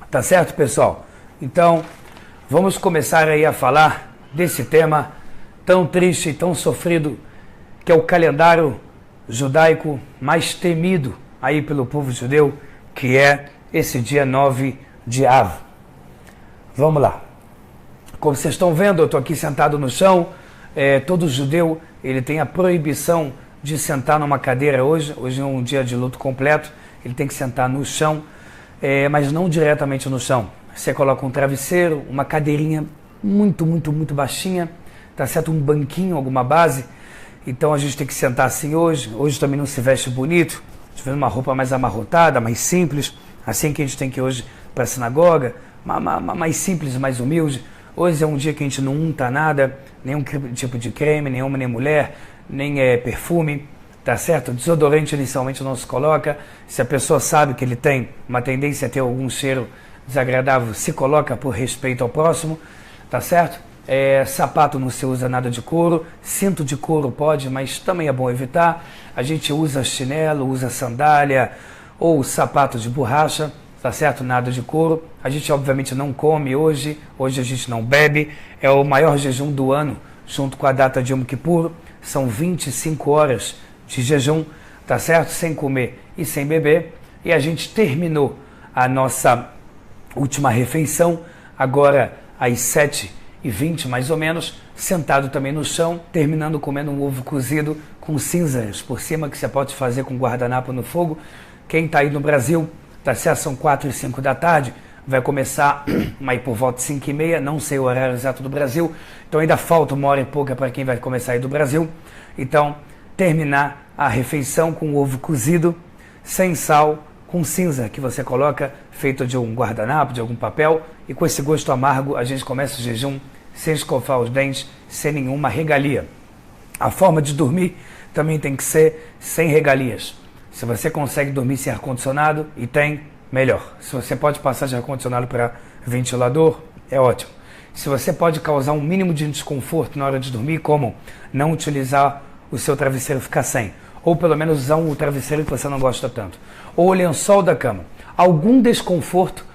Tá certo, pessoal? Então, vamos começar aí a falar desse tema tão triste e tão sofrido, que é o calendário judaico mais temido aí pelo povo judeu, que é esse dia 9 de Av. Vamos lá. Como vocês estão vendo, eu estou aqui sentado no chão. Todo judeu ele tem a proibição de sentar numa cadeira hoje. Hoje é um dia de luto completo. Ele tem que sentar no chão, mas não diretamente no chão. Você coloca um travesseiro, uma cadeirinha muito baixinha, tá certo? Um banquinho, alguma base. Então a gente tem que sentar assim hoje. Hoje também não se veste bonito. A gente vê uma roupa mais amarrotada, mais simples. Assim que a gente tem que ir hoje para a sinagoga, mais simples, mais humilde. Hoje é um dia que a gente não unta nada, nenhum tipo de creme, nem homem nem mulher, nem perfume, tá certo? Desodorante inicialmente não se coloca. Se a pessoa sabe que ele tem uma tendência a ter algum cheiro desagradável, se coloca por respeito ao próximo, tá certo? Sapato não se usa nada de couro, cinto de couro pode, mas também é bom evitar. A gente usa chinelo, usa sandália ou sapato de borracha, tá certo? Nada de couro. A gente obviamente não come hoje a gente não bebe, é o maior jejum do ano, junto com a data de Yom Kippur, são 25 horas de jejum, tá certo? Sem comer e sem beber, e a gente terminou a nossa última refeição, agora às 7h20 mais ou menos, sentado também no chão, terminando comendo um ovo cozido com cinzas por cima, que você pode fazer com guardanapo no fogo. Quem está aí no Brasil, tá certo? São 4h05 da tarde, vai começar aí por volta de 5h30, não sei o horário exato do Brasil, então ainda falta 1 hora e pouca para quem vai começar aí do Brasil. Então, terminar a refeição com ovo cozido, sem sal, com cinza que você coloca, feito de um guardanapo, de algum papel, e com esse gosto amargo a gente começa o jejum sem escovar os dentes, sem nenhuma regalia. A forma de dormir também tem que ser sem regalias. Se você consegue dormir sem ar-condicionado, e tem, melhor. Se você pode passar de ar-condicionado para ventilador, é ótimo. Se você pode causar um mínimo de desconforto na hora de dormir, como não utilizar o seu travesseiro ficar sem, ou pelo menos usar um travesseiro que você não gosta tanto, ou o lençol da cama, algum desconforto,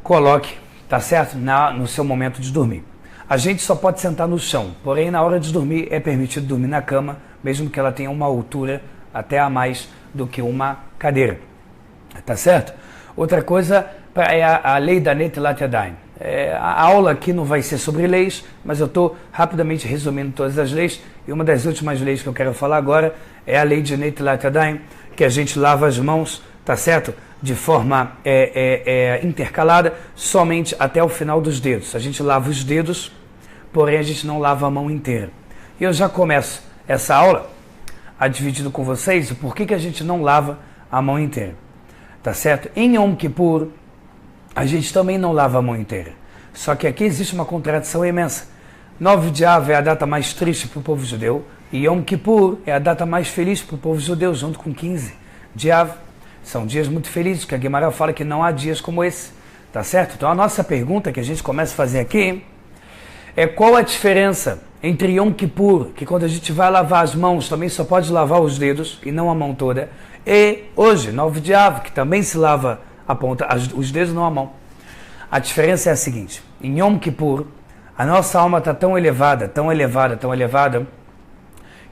coloque, tá certo? No seu momento de dormir. A gente só pode sentar no chão, porém na hora de dormir é permitido dormir na cama, mesmo que ela tenha uma altura até a mais do que uma cadeira, tá certo? Outra coisa é a lei da Netilat Yadayim. A aula aqui não vai ser sobre leis, mas eu estou rapidamente resumindo todas as leis, e uma das últimas leis que eu quero falar agora é a lei de Netilat Yadayim, que a gente lava as mãos, tá certo? De forma intercalada, somente até o final dos dedos. A gente lava os dedos, porém a gente não lava a mão inteira. E eu já começo essa aula dividindo com vocês o porquê que a gente não lava a mão inteira, tá certo? Em Yom Kippur, a gente também não lava a mão inteira. Só que aqui existe uma contradição imensa. 9 de Av é a data mais triste para o povo judeu, e Yom Kippur é a data mais feliz para o povo judeu, junto com 15 de Av. São dias muito felizes, que a Guimarães fala que não há dias como esse, tá certo? Então a nossa pergunta que a gente começa a fazer aqui é: qual a diferença entre Yom Kippur, que quando a gente vai lavar as mãos também só pode lavar os dedos e não a mão toda, e hoje, 9 de Av, que também se lava a ponta, os dedos, não a mão. A diferença é a seguinte: em Yom Kippur, a nossa alma está tão elevada,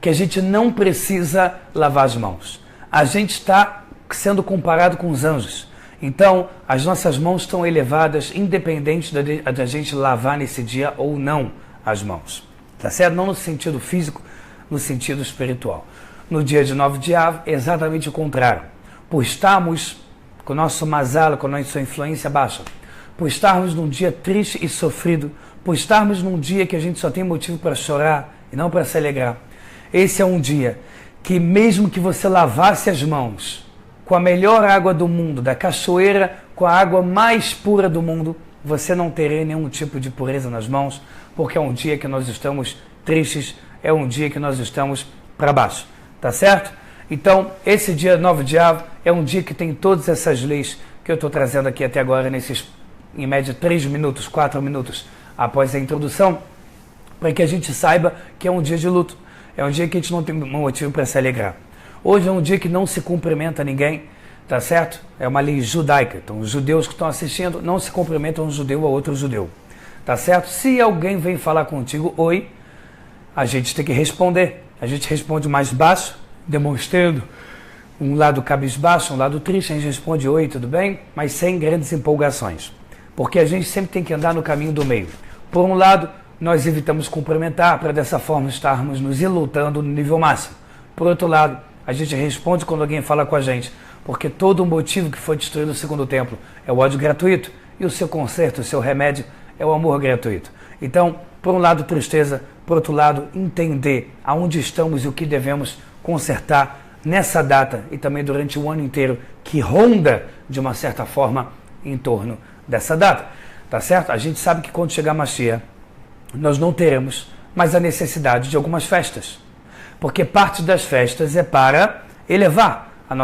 que a gente não precisa lavar as mãos. A gente está sendo comparado com os anjos. Então, as nossas mãos estão elevadas, independente da gente lavar nesse dia ou não as mãos. Tá certo? Não no sentido físico, no sentido espiritual. No dia de 9 de Av, é exatamente o contrário. Por estarmos com o nosso mazal, com a nossa influência baixa, por estarmos num dia triste e sofrido, por estarmos num dia que a gente só tem motivo para chorar e não para se alegrar. Esse é um dia que, mesmo que você lavasse as mãos com a melhor água do mundo, da cachoeira, com a água mais pura do mundo, você não teria nenhum tipo de pureza nas mãos, porque é um dia que nós estamos tristes, é um dia que nós estamos para baixo, tá certo? Então, esse dia 9 de Av é um dia que tem todas essas leis que eu estou trazendo aqui até agora, nesses, em média, 3 minutos, 4 minutos após a introdução, para que a gente saiba que é um dia de luto, é um dia que a gente não tem motivo para se alegrar. Hoje é um dia que não se cumprimenta ninguém, tá certo? É uma lei judaica. Então, os judeus que estão assistindo não se cumprimentam um judeu a outro judeu, tá certo? Se alguém vem falar contigo, oi, a gente tem que responder. A gente responde mais baixo, demonstrando um lado cabisbaixo, um lado triste. A gente responde, oi, tudo bem? Mas sem grandes empolgações. Porque a gente sempre tem que andar no caminho do meio. Por um lado, nós evitamos cumprimentar para dessa forma estarmos nos ilutando no nível máximo. Por outro lado, a gente responde quando alguém fala com a gente, porque todo o motivo que foi destruído no segundo templo é o ódio gratuito e o seu conserto, o seu remédio é o amor gratuito. Então, por um lado, tristeza, por outro lado, entender aonde estamos e o que devemos consertar nessa data e também durante o ano inteiro que ronda, de uma certa forma, em torno dessa data. Tá certo? A gente sabe que quando chegar Mashiach, nós não teremos mais a necessidade de algumas festas. Porque parte das festas é para elevar os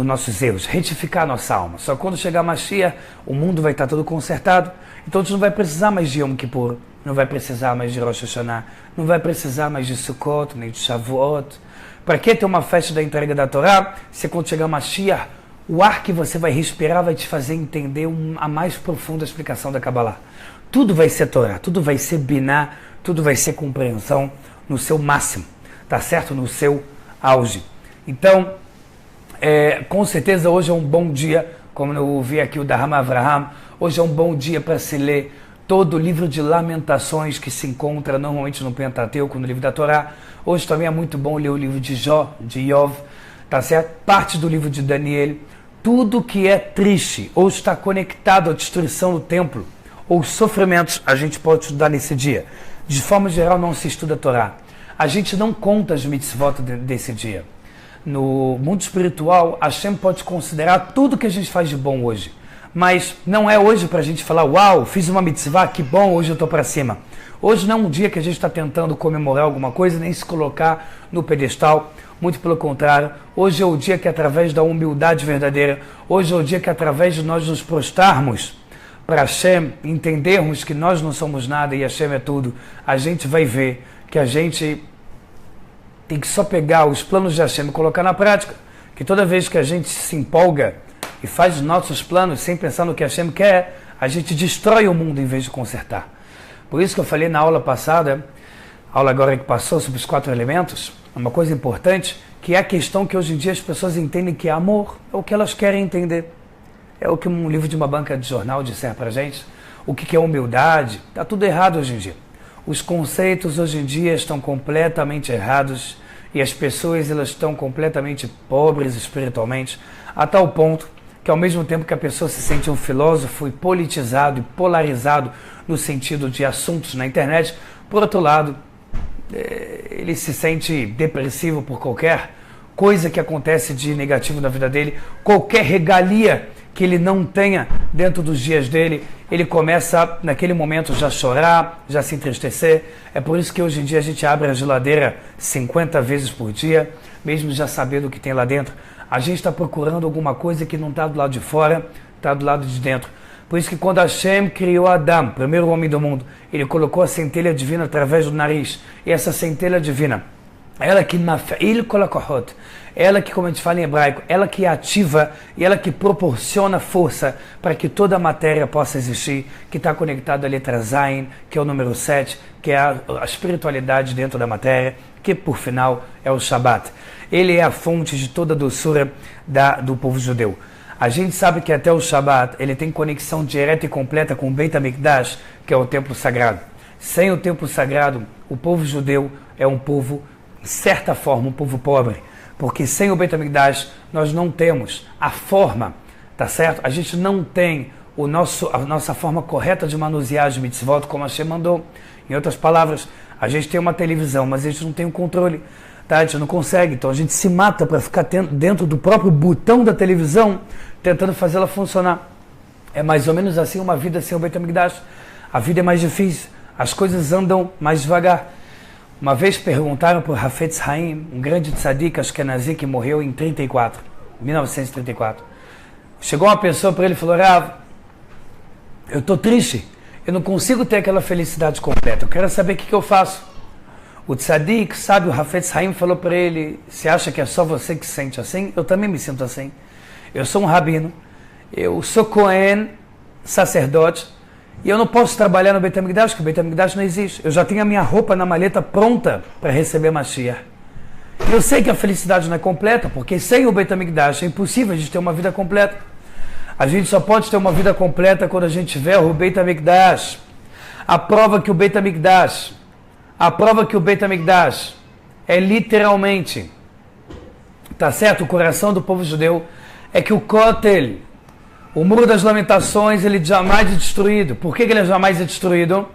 nossos erros, retificar a nossa alma. Só quando chegar Mashiach, o mundo vai estar todo consertado. Então a gente não vai precisar mais de Yom Kippur, não vai precisar mais de Rosh Hashanah, não vai precisar mais de Sukkot, nem de Shavuot. Para que ter uma festa da entrega da Torá, se quando chegar Mashiach, o ar que você vai respirar vai te fazer entender a mais profunda explicação da Kabbalah. Tudo vai ser Torá, tudo vai ser Biná, tudo vai ser compreensão no seu máximo, tá certo? No seu auge. Então, com certeza hoje é um bom dia, como eu ouvi aqui o Daham Avraham, hoje é um bom dia para se ler todo o livro de Lamentações que se encontra normalmente no Pentateuco, no livro da Torá. Hoje também é muito bom ler o livro de Jó, de Iov, tá certo? Parte do livro de Daniel. Tudo que é triste ou está conectado à destruição do templo ou sofrimentos, a gente pode estudar nesse dia. De forma geral, não se estuda a Torá. A gente não conta as mitzvot desse dia. No mundo espiritual, Hashem pode considerar tudo que a gente faz de bom hoje. Mas não é hoje para a gente falar, uau, fiz uma mitzvah, que bom, hoje eu estou para cima. Hoje não é um dia que a gente está tentando comemorar alguma coisa, nem se colocar no pedestal. Muito pelo contrário, hoje é o dia que através da humildade verdadeira, hoje é o dia que através de nós nos prostrarmos para Hashem, entendermos que nós não somos nada e Hashem é tudo, a gente vai ver que a gente tem que só pegar os planos de Hashem e colocar na prática. Que toda vez que a gente se empolga e faz os nossos planos sem pensar no que Hashem quer, a gente destrói o mundo em vez de consertar. Por isso que eu falei na aula passada, a aula agora que passou sobre os 4 elementos, uma coisa importante, que é a questão que hoje em dia as pessoas entendem que é amor, é o que elas querem entender. É o que um livro de uma banca de jornal disser pra gente. O que é humildade? Está tudo errado hoje em dia. Os conceitos hoje em dia estão completamente errados e as pessoas elas estão completamente pobres espiritualmente, a tal ponto que ao mesmo tempo que a pessoa se sente um filósofo e politizado e polarizado no sentido de assuntos na internet, por outro lado, ele se sente depressivo por qualquer coisa que acontece de negativo na vida dele, qualquer regalia que ele não tenha dentro dos dias dele, ele começa naquele momento já chorar, já se entristecer. É por isso que hoje em dia a gente abre a geladeira 50 vezes por dia, mesmo já sabendo o que tem lá dentro. A gente está procurando alguma coisa que não está do lado de fora, está do lado de dentro. Por isso que quando Hashem criou Adão, primeiro homem do mundo, ele colocou a centelha divina através do nariz. E essa centelha divina, ela que ela que, como a gente fala em hebraico, ela que ativa e ela que proporciona força para que toda a matéria possa existir, que está conectada à letra Zayin, que é o número 7, que é a espiritualidade dentro da matéria, que por final é o Shabat. Ele é a fonte de toda a doçura do povo judeu. A gente sabe que até o Shabat ele tem conexão direta e completa com o Beit HaMikdash, que é o templo sagrado. Sem o templo sagrado, o povo judeu é um povo, de certa forma, um povo pobre. Porque sem o Beit HaMikdash nós não temos a forma, tá certo? A gente não tem a nossa forma correta de manusear as mitzvot como a Hashem mandou. Em outras palavras, a gente tem uma televisão, mas a gente não tem o controle. Tá? A gente não consegue, então a gente se mata para ficar dentro do próprio botão da televisão, tentando fazê-la funcionar. É mais ou menos assim uma vida sem o Beit HaMikdash. A vida é mais difícil, as coisas andam mais devagar. Uma vez perguntaram para o Hafetz Haim, um grande tzadik ashkenazi que morreu em 1934. Chegou uma pessoa para ele e falou, Rav, eu estou triste, eu não consigo ter aquela felicidade completa, eu quero saber o que eu faço. O tzadik, sabe, o Hafetz Haim falou para ele, você acha que é só você que se sente assim? Eu também me sinto assim. Eu sou um rabino, eu sou Cohen, sacerdote, e eu não posso trabalhar no Beit HaMikdash, porque o Beit HaMikdash não existe. Eu já tenho a minha roupa na maleta pronta para receber Mashiach. Eu sei que a felicidade não é completa, porque sem o Beit HaMikdash é impossível a gente ter uma vida completa. A gente só pode ter uma vida completa quando a gente tiver o Beit HaMikdash. A prova que o Beit HaMikdash é literalmente, tá certo, o coração do povo judeu, é que o Kotel, o Muro das Lamentações, ele jamais é destruído. Por que ele jamais é destruído?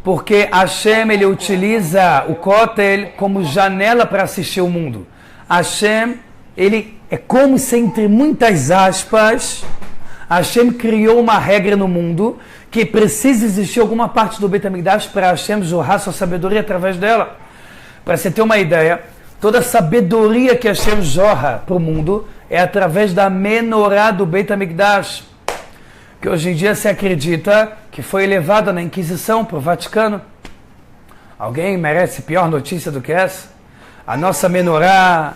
Porque Hashem, ele utiliza o Kotel como janela para assistir o mundo. Hashem, ele é como se, entre muitas aspas, Hashem criou uma regra no mundo que precisa existir alguma parte do Beit HaMikdash para Hashem jorrar sua sabedoria através dela. Para você ter uma ideia, toda a sabedoria que Hashem jorra para o mundo é através da menorá do Beit HaMikdash, que hoje em dia se acredita que foi elevada na Inquisição para o Vaticano. Alguém merece pior notícia do que essa? A nossa menorá,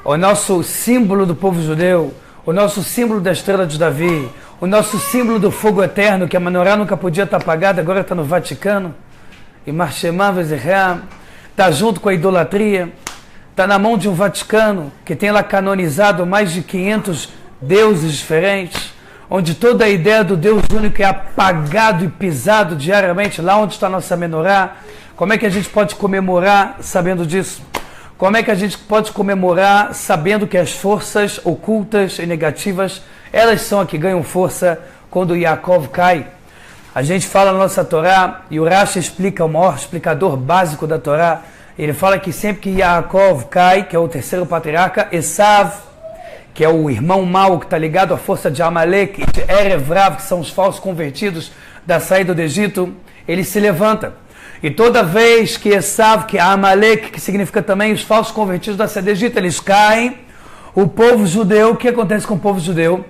o nosso símbolo do povo judeu, o nosso símbolo da estrela de Davi, o nosso símbolo do fogo eterno, que a menorá nunca podia estar apagada, agora está no Vaticano. E Marshemá Vezerá está junto com a idolatria, está na mão de um Vaticano que tem lá canonizado mais de 500 deuses diferentes, onde toda a ideia do Deus único é apagado e pisado diariamente, lá onde está a nossa menorá. Como é que a gente pode comemorar sabendo disso? Como é que a gente pode comemorar sabendo que as forças ocultas e negativas, elas são as que ganham força quando Yaakov cai? A gente fala na nossa Torá, e o Rashi explica, o maior explicador básico da Torá, ele fala que sempre que Yaakov cai, que é o terceiro patriarca, Esav, que é o irmão mau que está ligado à força de Amalek e de Erev Rav, que são os falsos convertidos da saída do Egito, ele se levanta. E toda vez que Esav, que é Amalek, que significa também os falsos convertidos da saída do Egito, eles caem, o povo judeu, o que acontece com o povo judeu?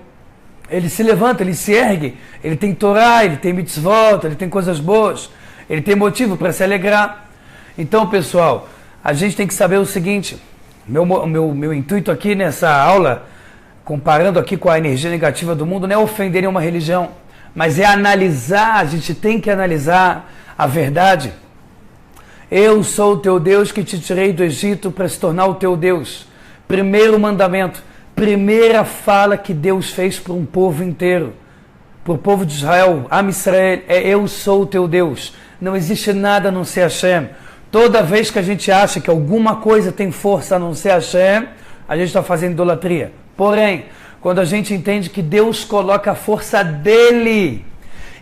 Ele se levanta, ele se ergue, ele tem Torá, ele tem mitzvot, ele tem coisas boas, ele tem motivo para se alegrar. Então, pessoal, a gente tem que saber o seguinte, meu intuito aqui nessa aula, comparando aqui com a energia negativa do mundo, não é ofender nenhuma religião, mas é analisar, a gente tem que analisar a verdade. Eu sou o teu Deus que te tirei do Egito para se tornar o teu Deus. Primeiro mandamento, primeira fala que Deus fez para um povo inteiro, para o povo de Israel, Am Israel, é eu sou o teu Deus. Não existe nada a não ser Hashem. Toda vez que a gente acha que alguma coisa tem força a não ser Hashem, a gente está fazendo idolatria. Porém, quando a gente entende que Deus coloca a força dele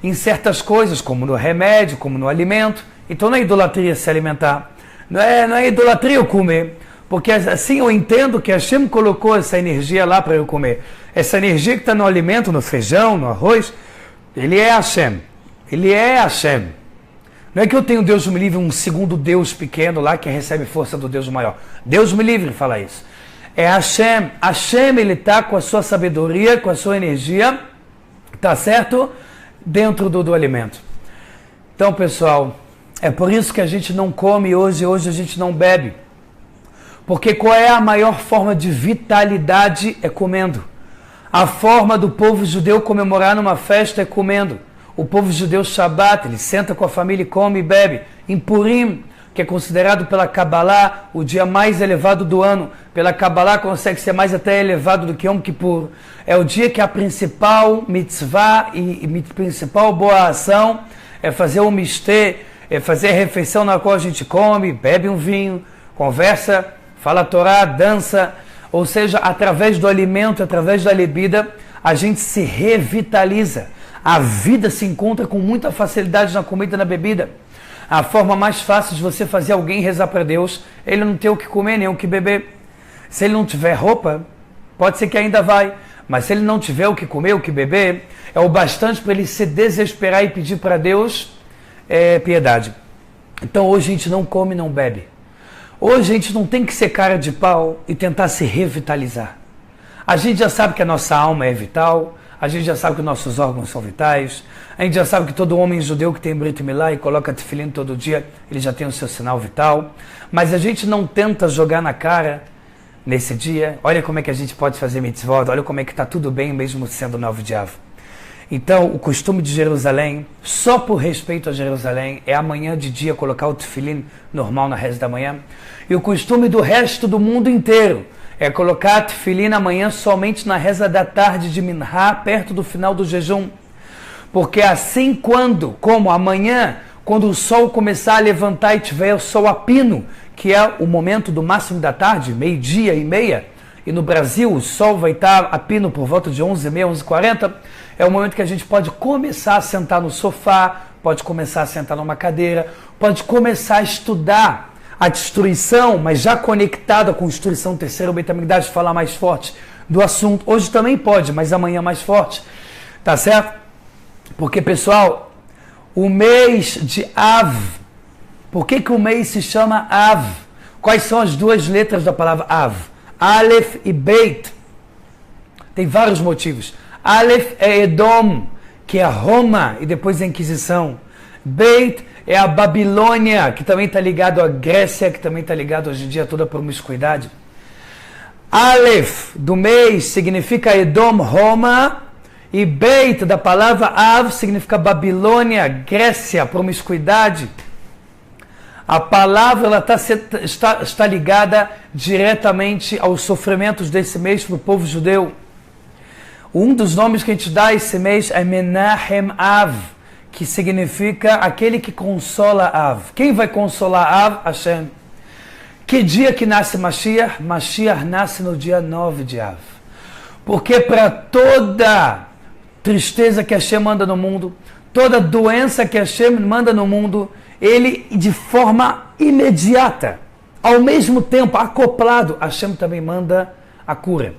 em certas coisas, como no remédio, como no alimento, então não é idolatria se alimentar. Não é idolatria eu comer, porque assim eu entendo que Hashem colocou essa energia lá para eu comer. Essa energia que está no alimento, no feijão, no arroz, ele é Hashem. Ele é Hashem. Não é que eu tenho, Deus me livre, um segundo Deus pequeno lá que recebe força do Deus maior. Deus me livre fala isso. É Hashem. Hashem, ele está com a sua sabedoria, com a sua energia, tá certo? Dentro do alimento. Então, pessoal, é por isso que a gente não come hoje a gente não bebe. Porque qual é a maior forma de vitalidade? É comendo. A forma do povo judeu comemorar numa festa é comendo. O povo judeu Shabbat, ele senta com a família e come e bebe. Em Purim, que é considerado pela Kabbalah o dia mais elevado do ano, pela Kabbalah consegue ser mais até elevado do que Yom Kippur. É o dia que a principal mitzvah e principal boa ação é fazer o mistê, é fazer a refeição na qual a gente come, bebe um vinho, conversa, fala a Torá, dança, ou seja, através do alimento, através da bebida, a gente se revitaliza. A vida se encontra com muita facilidade na comida e na bebida. A forma mais fácil de você fazer alguém rezar para Deus, ele não ter o que comer nem o que beber. Se ele não tiver roupa, pode ser que ainda vai, mas se ele não tiver o que comer, o que beber, é o bastante para ele se desesperar e pedir para Deus piedade. Então hoje a gente não come, não bebe. Hoje a gente não tem que ser cara de pau e tentar se revitalizar. A gente já sabe que a nossa alma é vital, A gente já sabe que nossos órgãos são vitais. A gente já sabe que todo homem judeu que tem Brit Milá e coloca tefilim todo dia, ele já tem o seu sinal vital. Mas a gente não tenta jogar na cara nesse dia. Olha como é que a gente pode fazer mitzvot. Olha como é que está tudo bem mesmo sendo 9 de Av. Então, o costume de Jerusalém, só por respeito a Jerusalém, é amanhã de dia colocar o tefilim normal na reza da manhã. E o costume do resto do mundo inteiro é colocar tefilim amanhã somente na reza da tarde de Minha, perto do final do jejum. Porque assim como amanhã, quando o sol começar a levantar e tiver o sol a pino, que é o momento do máximo da tarde, 12:30, e no Brasil o sol vai estar a pino por volta de 11:30, 11:40, é o momento que a gente pode começar a sentar no sofá, pode começar a sentar numa cadeira, pode começar a estudar a destruição, mas já conectada com a destruição terceira, o Beit HaMikdash, falar mais forte do assunto. Hoje também pode, mas amanhã mais forte, tá certo? Porque, pessoal, o mês de Av, por que o mês se chama Av? Quais são as duas letras da palavra Av? Aleph e Beit. Tem vários motivos. Aleph é Edom, que é Roma e depois a Inquisição. Beit é a Babilônia, que também está ligado à Grécia, que também está ligado hoje em dia a toda a promiscuidade. Aleph, do mês, significa Edom, Roma, e Beit, da palavra Av, significa Babilônia, Grécia, promiscuidade. A palavra ela está ligada diretamente aos sofrimentos desse mês para o povo judeu. Um dos nomes que a gente dá a esse mês é Menahem Av, que significa aquele que consola Av. Quem vai consolar Av? Hashem. Que dia que nasce Mashiach? Mashiach nasce no dia 9 de Av. Porque para toda tristeza que Hashem manda no mundo, toda doença que Hashem manda no mundo, ele de forma imediata, ao mesmo tempo, acoplado, Hashem também manda a cura.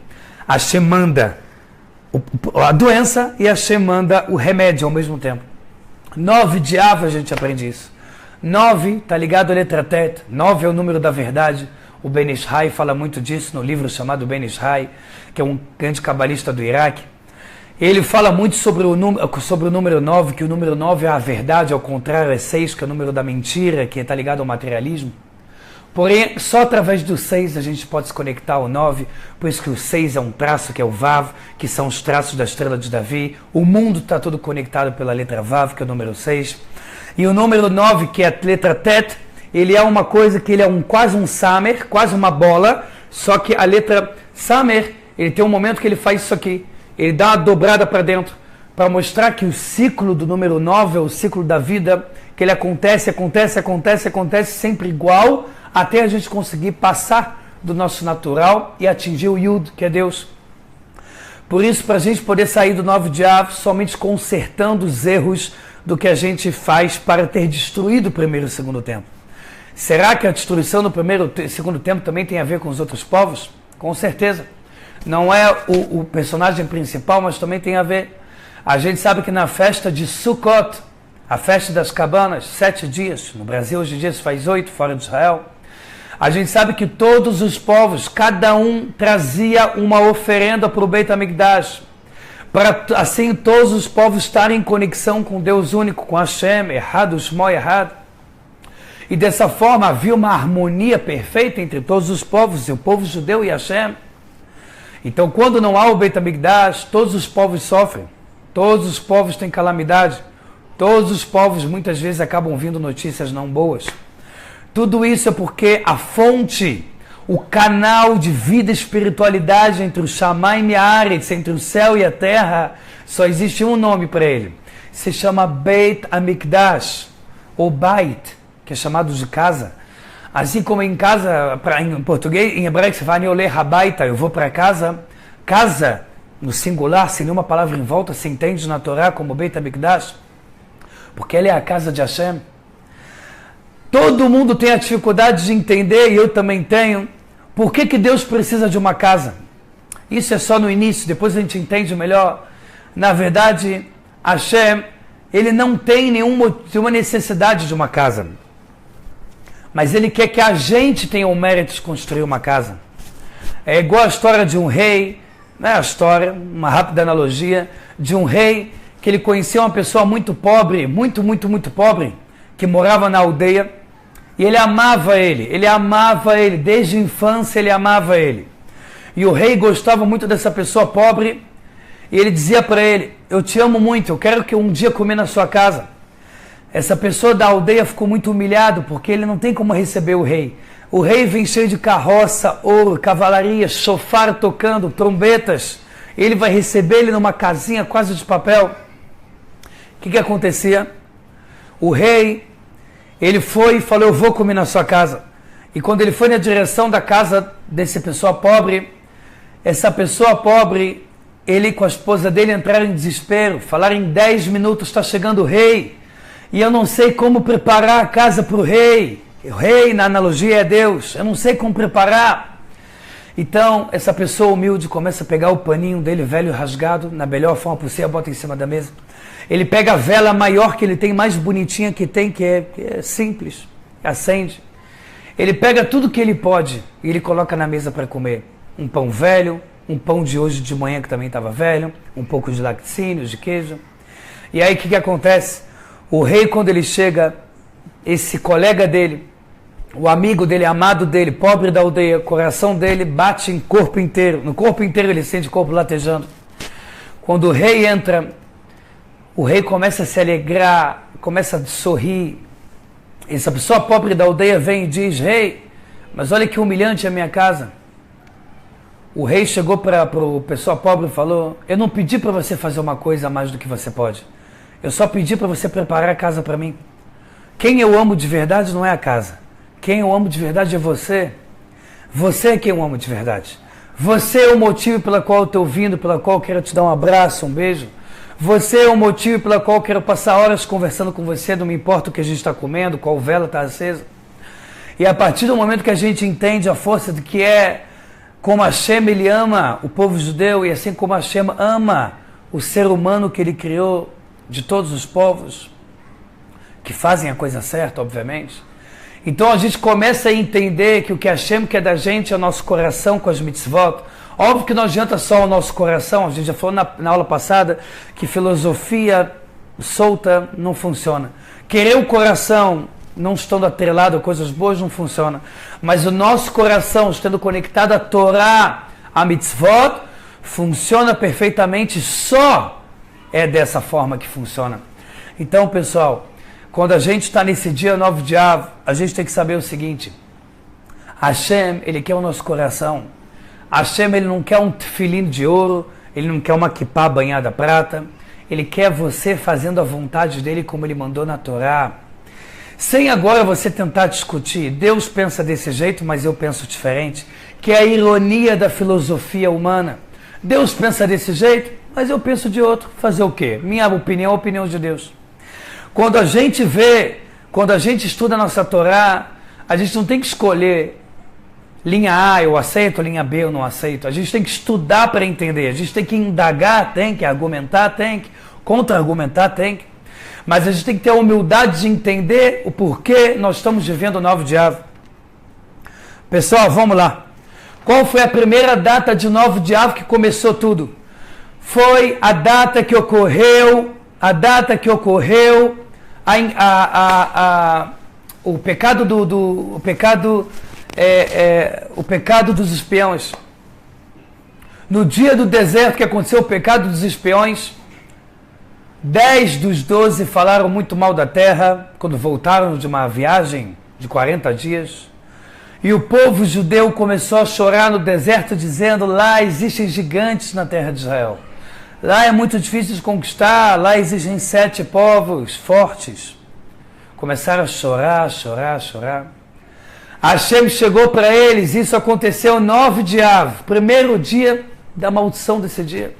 Hashem manda a doença e Hashem manda o remédio ao mesmo tempo. 9 de Av, a gente aprende isso. 9 está ligado à letra Tet. 9 é o número da verdade. O Ben Ishai fala muito disso no livro chamado Ben Ishai, que é um grande cabalista do Iraque. Ele fala muito sobre o número 9, que o número 9 é a verdade, ao contrário é 6, que é o número da mentira, que está ligado ao materialismo. Porém, só através do 6 a gente pode se conectar ao 9, por isso que o 6 é um traço, que é o Vav, que são os traços da estrela de Davi. O mundo está todo conectado pela letra Vav, que é o número 6. E o número 9, que é a letra Tet, ele é uma coisa que ele é quase um Samer, quase uma bola, só que a letra Samer, ele tem um momento que ele faz isso aqui. Ele dá uma dobrada para dentro, para mostrar que o ciclo do número 9 é o ciclo da vida, que ele acontece sempre igual, até a gente conseguir passar do nosso natural e atingir o Yud, que é Deus. Por isso, para a gente poder sair do 9 de Av, somente consertando os erros do que a gente faz para ter destruído o primeiro e o segundo tempo. Será que a destruição do primeiro e segundo tempo também tem a ver com os outros povos? Com certeza. Não é o personagem principal, mas também tem a ver. A gente sabe que na festa de Sukkot, a festa das cabanas, 7 dias, no Brasil hoje em dia se faz 8, fora de Israel, a gente sabe que todos os povos, cada um trazia uma oferenda para o Beit HaMikdash, para assim todos os povos estarem em conexão com Deus único, com Hashem, errado, Shmo, errado. E dessa forma havia uma harmonia perfeita entre todos os povos, e o povo judeu e Hashem. Então, quando não há o Beit HaMikdash, todos os povos sofrem, todos os povos têm calamidade, todos os povos muitas vezes acabam vindo notícias não boas. Tudo isso é porque a fonte, o canal de vida e espiritualidade entre o Shamayim e a Aretz, entre o céu e a terra, só existe um nome para ele. Se chama Beit HaMikdash, ou Beit, que é chamado de casa. Assim como em casa, em português, em hebraico, você fala, eu vou para casa. Casa, no singular, sem nenhuma palavra em volta, se entende na Torá como Beit HaMikdash, porque ela é a casa de Hashem. Todo mundo tem a dificuldade de entender, e eu também tenho, por que Deus precisa de uma casa. Isso é só no início, depois a gente entende melhor. Na verdade, Hashem, ele não tem nenhuma necessidade de uma casa. Mas ele quer que a gente tenha o mérito de construir uma casa. É igual a história de um rei né, a história, uma rápida analogia, de um rei que ele conhecia uma pessoa muito pobre, muito pobre, que morava na aldeia, e ele amava ele, desde a infância ele amava ele. E o rei gostava muito dessa pessoa pobre, e ele dizia para ele: eu te amo muito, eu quero que um dia comer na sua casa. Essa pessoa da aldeia ficou muito humilhado, porque ele não tem como receber o rei. O rei vem cheio de carroça, ouro, cavalaria, chofar tocando, trombetas. Ele vai receber ele numa casinha quase de papel. O que acontecia? O rei, ele foi e falou: eu vou comer na sua casa. E quando ele foi na direção da casa dessa pessoa pobre, essa pessoa pobre, ele com a esposa dele entraram em desespero, falaram: em 10 minutos está chegando o rei, e eu não sei como preparar a casa para o rei. O rei, na analogia, é Deus, eu não sei como preparar. Então, essa pessoa humilde começa a pegar o paninho dele, velho, rasgado, na melhor forma possível, bota em cima da mesa. Ele pega a vela maior que ele tem, mais bonitinha que tem, que é simples, acende. Ele pega tudo que ele pode e ele coloca na mesa para comer. Um pão velho, um pão de hoje de manhã que também estava velho, um pouco de laticínios, de queijo. E aí o que acontece? O rei, quando ele chega, esse colega dele, o amigo dele, amado dele, pobre da aldeia, o coração dele bate em corpo inteiro. No corpo inteiro ele sente o corpo latejando. Quando o rei entra, o rei começa a se alegrar, começa a sorrir. Essa pessoa pobre da aldeia vem e diz: rei, mas olha que humilhante a minha casa. O rei chegou para a pessoa pobre e falou: eu não pedi para você fazer uma coisa a mais do que você pode. Eu só pedi para você preparar a casa para mim. Quem eu amo de verdade não é a casa. Quem eu amo de verdade é você. Você é quem eu amo de verdade. Você é o motivo pela qual eu estou vindo, pela qual eu quero te dar um abraço, um beijo. Você é o motivo pela qual eu quero passar horas conversando com você, não me importa o que a gente está comendo, qual vela está acesa. E a partir do momento que a gente entende a força de que é como Hashem, ele ama o povo judeu, e assim como Hashem ama o ser humano que ele criou de todos os povos, que fazem a coisa certa, obviamente. Então a gente começa a entender que o que Hashem quer da gente é o nosso coração com as mitzvot. Óbvio que não adianta só o nosso coração, a gente já falou na aula passada que filosofia solta não funciona. Querer o coração não estando atrelado a coisas boas não funciona. Mas o nosso coração estando conectado à Torá, a mitzvot, funciona perfeitamente, só é dessa forma que funciona. Então, pessoal, quando a gente está nesse dia 9 de Av, a gente tem que saber o seguinte: Hashem, ele quer o nosso coração. Hashem, ele não quer um tefilim de ouro, ele não quer uma kippá banhada prata, ele quer você fazendo a vontade dele como ele mandou na Torá. Sem agora você tentar discutir, Deus pensa desse jeito, mas eu penso diferente, que é a ironia da filosofia humana. Deus pensa desse jeito, mas eu penso de outro. Fazer o quê? Minha opinião é a opinião de Deus. Quando a gente vê, quando a gente estuda a nossa Torá, a gente não tem que escolher linha A eu aceito, linha B eu não aceito. A gente tem que estudar para entender, a gente tem que indagar, tem que argumentar, tem que contra-argumentar, tem que. Mas a gente tem que ter a humildade de entender o porquê nós estamos vivendo o 9 de Av. Pessoal, vamos lá. Qual foi a primeira data de 9 de Av que começou tudo? Foi a data que ocorreu o pecado o pecado dos espiões. No dia do deserto que aconteceu o pecado dos espiões, 10 dos 12 falaram muito mal da terra quando voltaram de uma viagem de 40 dias. E o povo judeu começou a chorar no deserto, dizendo: lá existem gigantes na terra de Israel. Lá é muito difícil de conquistar, lá existem 7 povos fortes. Começaram a chorar. Hashem chegou para eles, isso aconteceu 9 de Av, primeiro dia da maldição desse dia.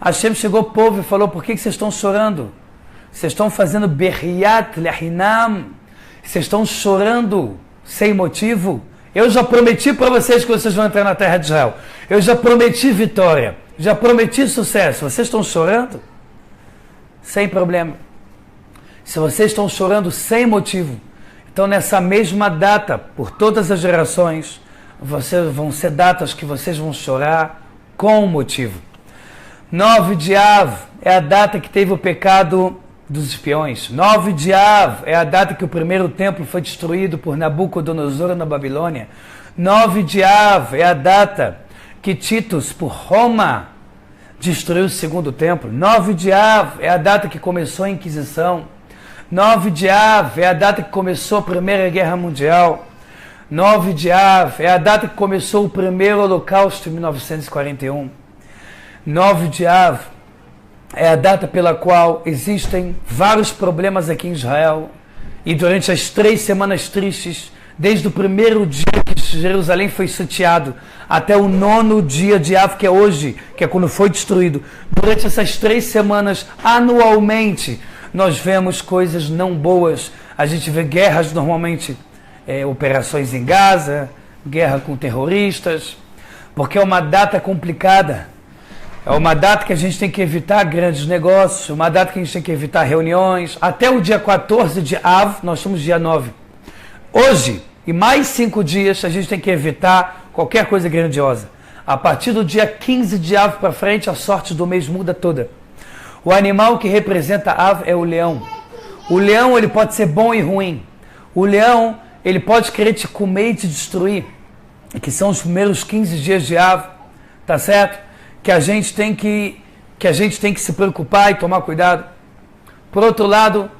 Hashem chegou ao povo e falou: por que vocês estão chorando? Vocês estão fazendo berriat lehinam, vocês estão chorando sem motivo. Eu já prometi para vocês que vocês vão entrar na terra de Israel. Eu já prometi vitória, já prometi sucesso. Vocês estão chorando? Sem problema. Se vocês estão chorando sem motivo, então nessa mesma data, por todas as gerações, vão ser datas que vocês vão chorar com um motivo. 9 de Av é a data que teve o pecado dos espiões. 9 de Av é a data que o primeiro templo foi destruído por Nabucodonosor na Babilônia. 9 de Av é a data que Titus, por Roma, destruiu o segundo templo. 9 de Av é a data que começou a Inquisição. 9 de Av é a data que começou a Primeira Guerra Mundial. 9 de Av é a data que começou o primeiro Holocausto em 1941. 9 de Av é a data pela qual existem vários problemas aqui em Israel. E durante as 3 semanas tristes, desde o primeiro dia que Jerusalém foi sitiado até o 9º dia de Av, que é hoje, que é quando foi destruído, durante essas 3 semanas, anualmente, nós vemos coisas não boas. A gente vê guerras normalmente, operações em Gaza, guerra com terroristas, porque é uma data complicada. É uma data que a gente tem que evitar grandes negócios, uma data que a gente tem que evitar reuniões. Até o dia 14 de Av, nós estamos dia 9. Hoje, e mais 5 dias, a gente tem que evitar qualquer coisa grandiosa. A partir do dia 15 de Av para frente, a sorte do mês muda toda. O animal que representa Av é o leão. O leão, ele pode ser bom e ruim. O leão, ele pode querer te comer e te destruir, que são os primeiros 15 dias de Av, tá certo? Que a gente tem que se preocupar e tomar cuidado. Por outro lado,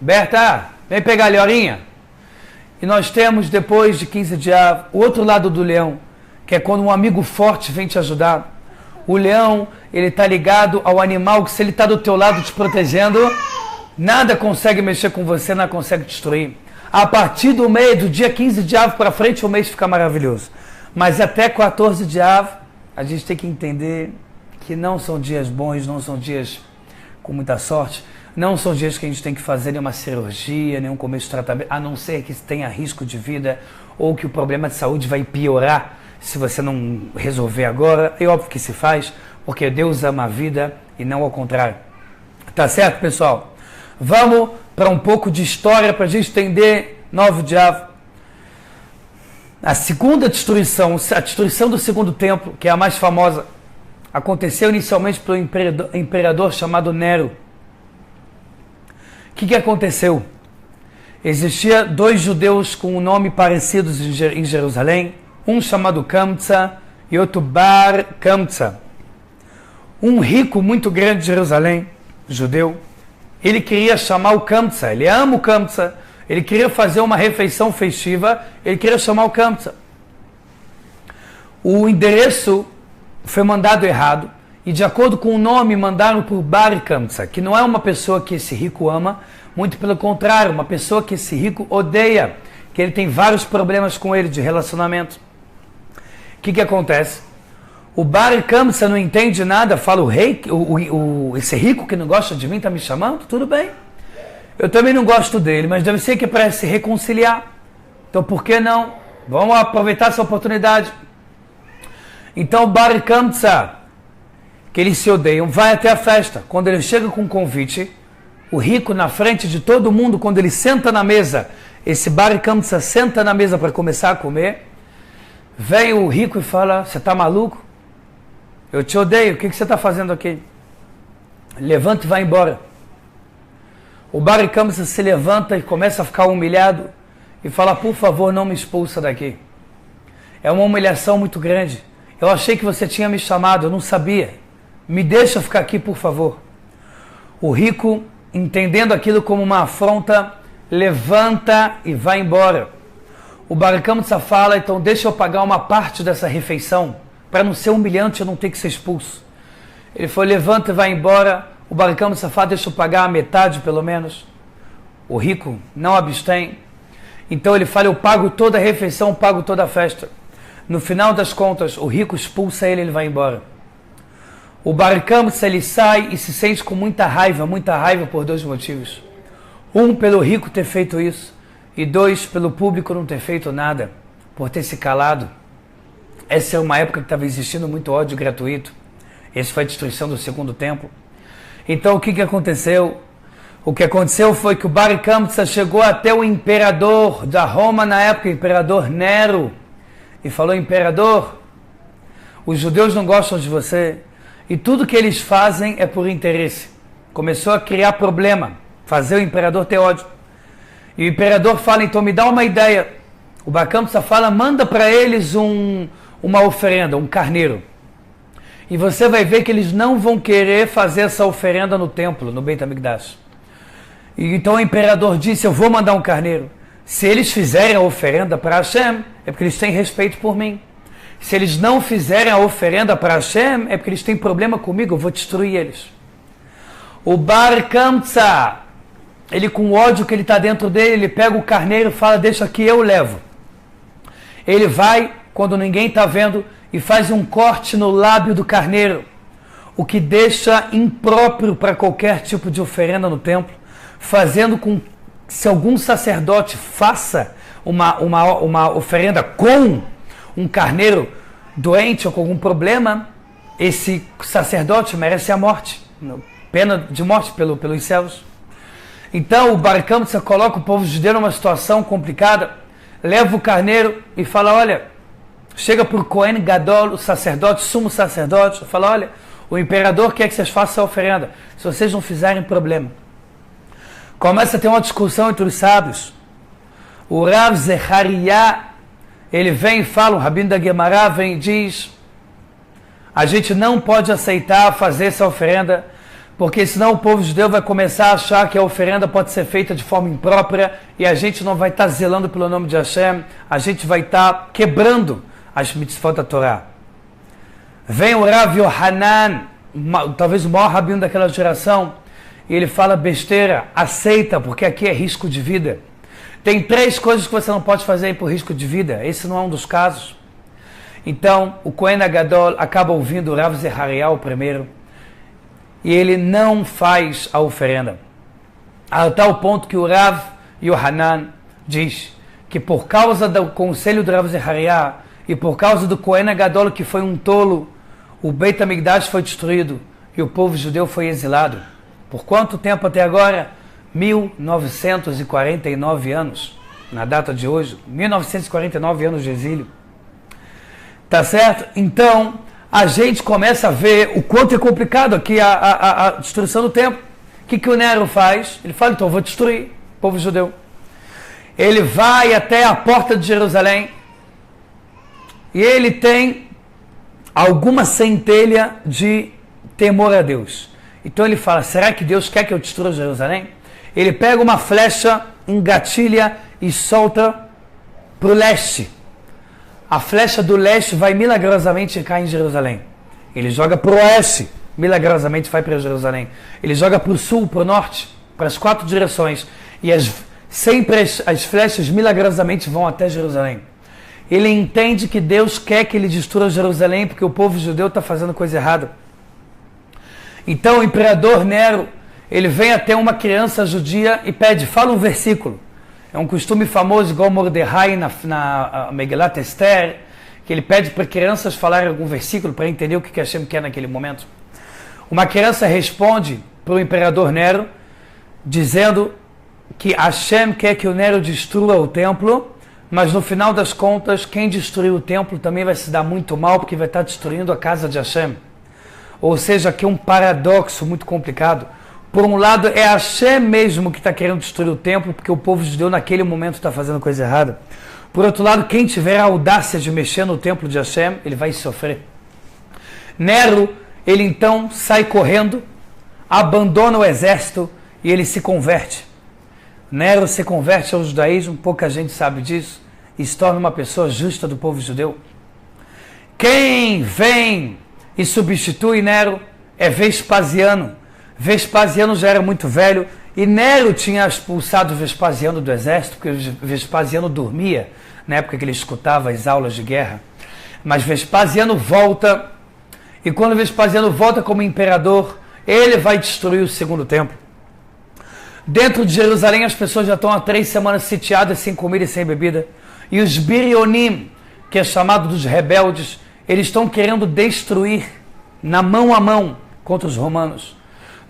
Berta, vem pegar a Leorinha. E nós temos, depois de 15 de Av, o outro lado do leão, que é quando um amigo forte vem te ajudar. O leão, ele está ligado ao animal que, se ele está do teu lado te protegendo, nada consegue mexer com você, nada consegue destruir. A partir do dia 15 de Av para frente, o mês fica maravilhoso. Mas até 14 de Av, a gente tem que entender que não são dias bons, não são dias com muita sorte, não são dias que a gente tem que fazer nenhuma cirurgia, nenhum começo de tratamento, a não ser que tenha risco de vida ou que o problema de saúde vai piorar se você não resolver agora. É óbvio que se faz, porque Deus ama a vida e não ao contrário. Tá certo, pessoal? Vamos para um pouco de história para a gente entender 9 de Av. A segunda destruição, a destruição do segundo templo, que é a mais famosa, aconteceu inicialmente pelo imperador chamado Nero. O que aconteceu? Existia 2 judeus com um nome parecidos em Jerusalém, um chamado Kamsa e outro Bar Kamsa. Um rico muito grande de Jerusalém, judeu, ele queria chamar o Kamsa, ele ama o Kamsa, ele queria fazer uma refeição festiva, ele queria chamar o Kamsa. O endereço foi mandado errado, e de acordo com o nome, mandaram por Bar Kamsa, que não é uma pessoa que esse rico ama, muito pelo contrário, uma pessoa que esse rico odeia, que ele tem vários problemas com ele de relacionamento. O que acontece? O Bar Kamsa não entende nada, fala, esse rico que não gosta de mim está me chamando? Tudo bem. Eu também não gosto dele, mas deve ser que é para se reconciliar. Então por que não? Vamos aproveitar essa oportunidade. Então o Bar Kamsa, que eles se odeiam, vai até a festa. Quando ele chega com um convite, o rico na frente de todo mundo, quando ele senta na mesa, esse Bar Kamsa senta na mesa para começar a comer, vem o rico e fala, você está maluco? Eu te odeio, o que você está fazendo aqui? Levanta e vai embora. O Bar Kamsa se levanta e começa a ficar humilhado e fala, por favor, não me expulsa daqui. É uma humilhação muito grande. Eu achei que você tinha me chamado, eu não sabia. Me deixa ficar aqui, por favor. O rico, entendendo aquilo como uma afronta, levanta e vai embora. O Bar Kamsa fala, então deixa eu pagar uma parte dessa refeição, para não ser humilhante, eu não ter que ser expulso. Ele foi, levanta e vai embora. O Bar Kamsa fala, deixa eu pagar a metade pelo menos. O rico não abstém. Então ele fala, eu pago toda a refeição, pago toda a festa. No final das contas, o rico expulsa ele, ele vai embora. O Bar Kamsa, ele sai e se sente com muita raiva por 2 motivos. 1, pelo rico ter feito isso, e 2, pelo público não ter feito nada, por ter se calado. Essa é uma época que estava existindo muito ódio gratuito. Essa foi a destruição do segundo templo. Então o que aconteceu? O que aconteceu foi que o Bar Kamsa chegou até o imperador da Roma na época, o imperador Nero, e falou, imperador, os judeus não gostam de você, e tudo que eles fazem é por interesse. Começou a criar problema, fazer o imperador ter ódio. E o imperador fala, então me dá uma ideia. O Bar Kamsa fala, manda para eles uma oferenda, um carneiro. E você vai ver que eles não vão querer fazer essa oferenda no templo, no Beit HaMikdash. E então o imperador disse, eu vou mandar um carneiro. Se eles fizerem a oferenda para Hashem, é porque eles têm respeito por mim. Se eles não fizerem a oferenda para Hashem, é porque eles têm problema comigo, eu vou destruir eles. O Bar Kamsa, ele com o ódio que ele está dentro dele, ele pega o carneiro e fala, deixa aqui, eu levo. Ele vai, quando ninguém está vendo, e faz um corte no lábio do carneiro, o que deixa impróprio para qualquer tipo de oferenda no templo, fazendo com que se algum sacerdote faça uma oferenda com um carneiro doente ou com algum problema, esse sacerdote merece a morte, pena de morte pelos céus. Então o Bar Kamsa coloca o povo judeu numa situação complicada, leva o carneiro e fala, olha, chega para o Kohen Gadol, o sacerdote, sumo sacerdote, fala, olha, o imperador quer que vocês façam a oferenda, se vocês não fizerem, problema. Começa a ter uma discussão entre os sábios. O Rav Zecharia, ele vem e fala, o Rabino da Guemará vem e diz, a gente não pode aceitar fazer essa oferenda, porque senão o povo judeu vai começar a achar que a oferenda pode ser feita de forma imprópria e a gente não vai estar zelando pelo nome de Hashem, a gente vai estar quebrando as mitzvot da Torá. Vem o Rav Yohanan, talvez o maior rabino daquela geração, e ele fala besteira, aceita, porque aqui é risco de vida. Tem 3 coisas que você não pode fazer por risco de vida, esse não é um dos casos. Então, o Kohen Gadol acaba ouvindo o Rav Zecharia o primeiro, e ele não faz a oferenda. A tal ponto que o Rav Yohanan diz que por causa do conselho do Rav Zecharia e por causa do Kohen Gadol, que foi um tolo, o Beit HaMikdash foi destruído e o povo judeu foi exilado. Por quanto tempo até agora? 1949 anos, na data de hoje, 1949 anos de exílio. Tá certo? Então, a gente começa a ver o quanto é complicado aqui a destruição do templo. O que o Nero faz? Ele fala, então eu vou destruir o povo judeu. Ele vai até a porta de Jerusalém e ele tem alguma centelha de temor a Deus. Então ele fala, será que Deus quer que eu destrua Jerusalém? Ele pega uma flecha, engatilha e solta para o leste. A flecha do leste vai milagrosamente cair em Jerusalém. Ele joga para o oeste, milagrosamente vai para Jerusalém. Ele joga para o sul, para o norte, para as 4 direções. E sempre as flechas milagrosamente vão até Jerusalém. Ele entende que Deus quer que ele destrua Jerusalém porque o povo judeu está fazendo coisa errada. Então o imperador Nero, ele vem até uma criança judia e pede, fala um versículo. É um costume famoso, igual Mordecai na Megilat Esther, que ele pede para crianças falarem algum versículo para entender o que Hashem quer naquele momento. Uma criança responde para o imperador Nero, dizendo que Hashem quer que o Nero destrua o templo, mas no final das contas, quem destruir o templo também vai se dar muito mal, porque vai estar destruindo a casa de Hashem. Ou seja, aqui é um paradoxo muito complicado. Por um lado, é Hashem mesmo que está querendo destruir o templo, porque o povo judeu naquele momento está fazendo coisa errada. Por outro lado, quem tiver a audácia de mexer no templo de Hashem, ele vai sofrer. Nero, ele então sai correndo, abandona o exército e ele se converte. Nero se converte ao judaísmo, pouca gente sabe disso, e se torna uma pessoa justa do povo judeu. Quem vem e substitui Nero é Vespasiano. Vespasiano já era muito velho e Nero tinha expulsado Vespasiano do exército, porque Vespasiano dormia na época que ele escutava as aulas de guerra. Mas Vespasiano volta, e quando Vespasiano volta como imperador, ele vai destruir o segundo templo. Dentro de Jerusalém as pessoas já estão há 3 semanas sitiadas, sem comida e sem bebida. E os Birionim, que é chamado dos rebeldes, eles estão querendo destruir na mão a mão contra os romanos.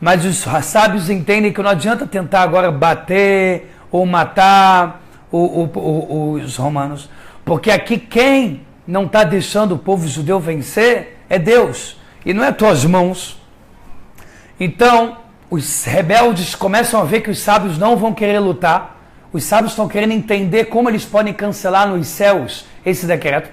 Mas os sábios entendem que não adianta tentar agora bater ou matar os romanos. Porque aqui quem não está deixando o povo judeu vencer é Deus, e não é tuas mãos. Então, os rebeldes começam a ver que os sábios não vão querer lutar, os sábios estão querendo entender como eles podem cancelar nos céus esse decreto.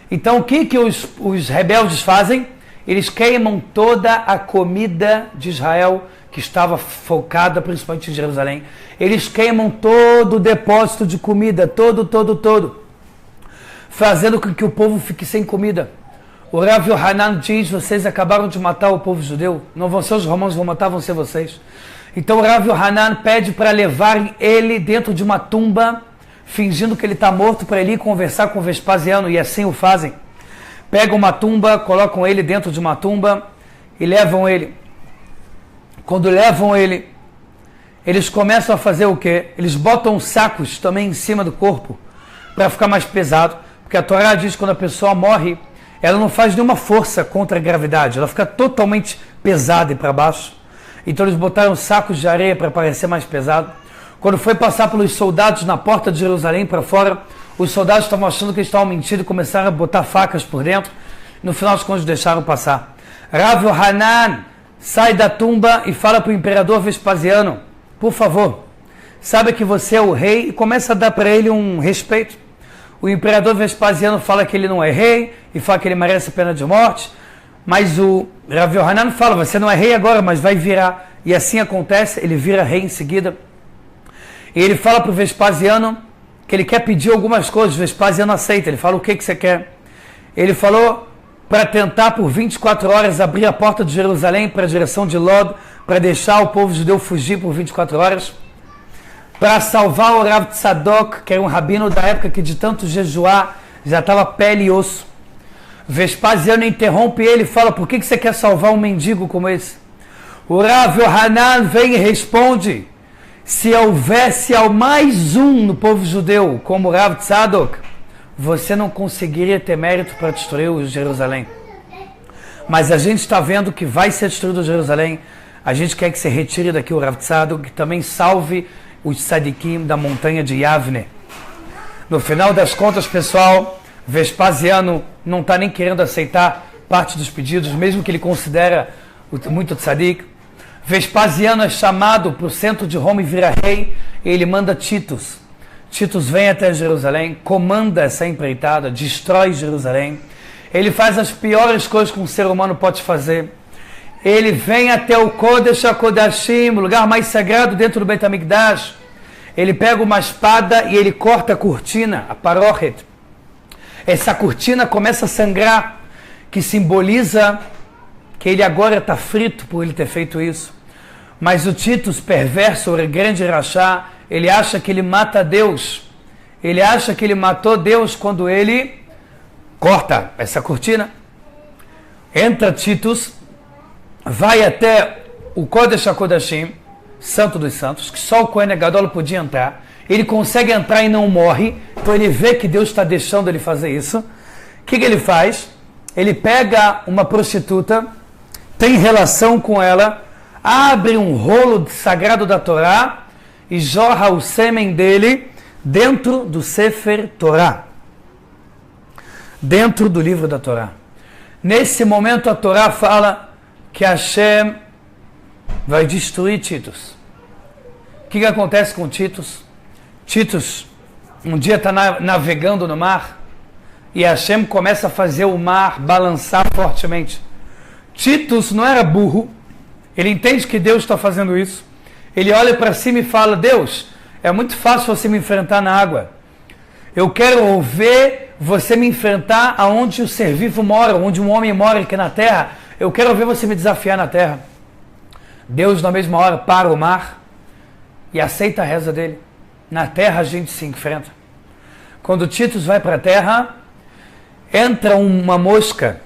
Então, o que os rebeldes fazem? Eles queimam toda a comida de Israel, que estava focada principalmente em Jerusalém. Eles queimam todo o depósito de comida, todo, fazendo com que o povo fique sem comida. O Rav Yohanan diz: vocês acabaram de matar o povo judeu, não vão ser os romanos, vão matar, vão ser vocês. Então o Rav Yohanan pede para levarem ele dentro de uma tumba, fingindo que ele está morto, para ele ir conversar com Vespasiano, e assim o fazem. Pegam uma tumba, colocam ele dentro de uma tumba e levam ele. Quando levam ele, eles começam a fazer o quê? Eles botam sacos também em cima do corpo para ficar mais pesado, porque a Torá diz que quando a pessoa morre, ela não faz nenhuma força contra a gravidade, ela fica totalmente pesada e para baixo. Então eles botaram sacos de areia para parecer mais pesado. Quando foi passar pelos soldados na porta de Jerusalém para fora, os soldados estavam achando que eles estavam mentindo e começaram a botar facas por dentro. No final de contas deixaram passar. Rav Yohanan sai da tumba e fala para o imperador Vespasiano: por favor, sabe que você é o rei, e começa a dar para ele um respeito. O imperador Vespasiano fala que ele não é rei e fala que ele merece a pena de morte, mas o Rav Yohanan fala: você não é rei agora, mas vai virar. E assim acontece, ele vira rei em seguida. E ele fala para o Vespasiano que ele quer pedir algumas coisas. O Vespasiano aceita. Ele fala: o que você quer? Ele falou para tentar por 24 horas abrir a porta de Jerusalém para a direção de Lod, para deixar o povo judeu fugir por 24 horas, para salvar o Rav Tzadok, que era um rabino da época que de tanto jejuar já estava pele e osso. Vespasiano interrompe ele e fala: por que você quer salvar um mendigo como esse? O Rav Yohanan vem e responde: se houvesse ao mais um no povo judeu como o Rav Tzadok, você não conseguiria ter mérito para destruir o Jerusalém. Mas a gente está vendo que vai ser destruído o Jerusalém. A gente quer que se retire daqui o Rav Tzadok, que também salve os tzadikim da montanha de Yavne. No final das contas, pessoal, Vespasiano não está nem querendo aceitar parte dos pedidos, mesmo que ele considera muito tzadik. Vespasiano é chamado para o centro de Roma e vira rei, e ele manda Titus. Titus vem até Jerusalém, comanda essa empreitada, destrói Jerusalém. Ele faz as piores coisas que um ser humano pode fazer. Ele vem até o Kodesh HaKodashim, o lugar mais sagrado dentro do Beit HaMikdash. Ele pega uma espada e ele corta a cortina, a parochet. Essa cortina começa a sangrar, que simboliza que ele agora está frito por ele ter feito isso. Mas o Titus, perverso, o grande rachá, ele acha que ele mata Deus. Ele acha que ele matou Deus quando ele corta essa cortina. Entra Titus, vai até o Kodesh HaKodashim, Santo dos Santos, que só o Kohen Gadol podia entrar. Ele consegue entrar e não morre, então ele vê que Deus está deixando ele fazer isso. O que ele faz? Ele pega uma prostituta, tem relação com ela, abre um rolo sagrado da Torá e jorra o sêmen dele dentro do Sefer Torá, dentro do livro da Torá. Nesse momento a Torá fala que Hashem vai destruir Titus. O que acontece com Titus? Titus um dia está navegando no mar e Hashem começa a fazer o mar balançar fortemente. Titus não era burro, ele entende que Deus está fazendo isso. Ele olha para cima e fala: Deus, é muito fácil você me enfrentar na água. Eu quero ver você me enfrentar aonde o ser vivo mora, onde um homem mora aqui na terra. Eu quero ver você me desafiar na terra. Deus, na mesma hora, para o mar e aceita a reza dele. Na terra a gente se enfrenta. Quando Titus vai para a terra, entra uma mosca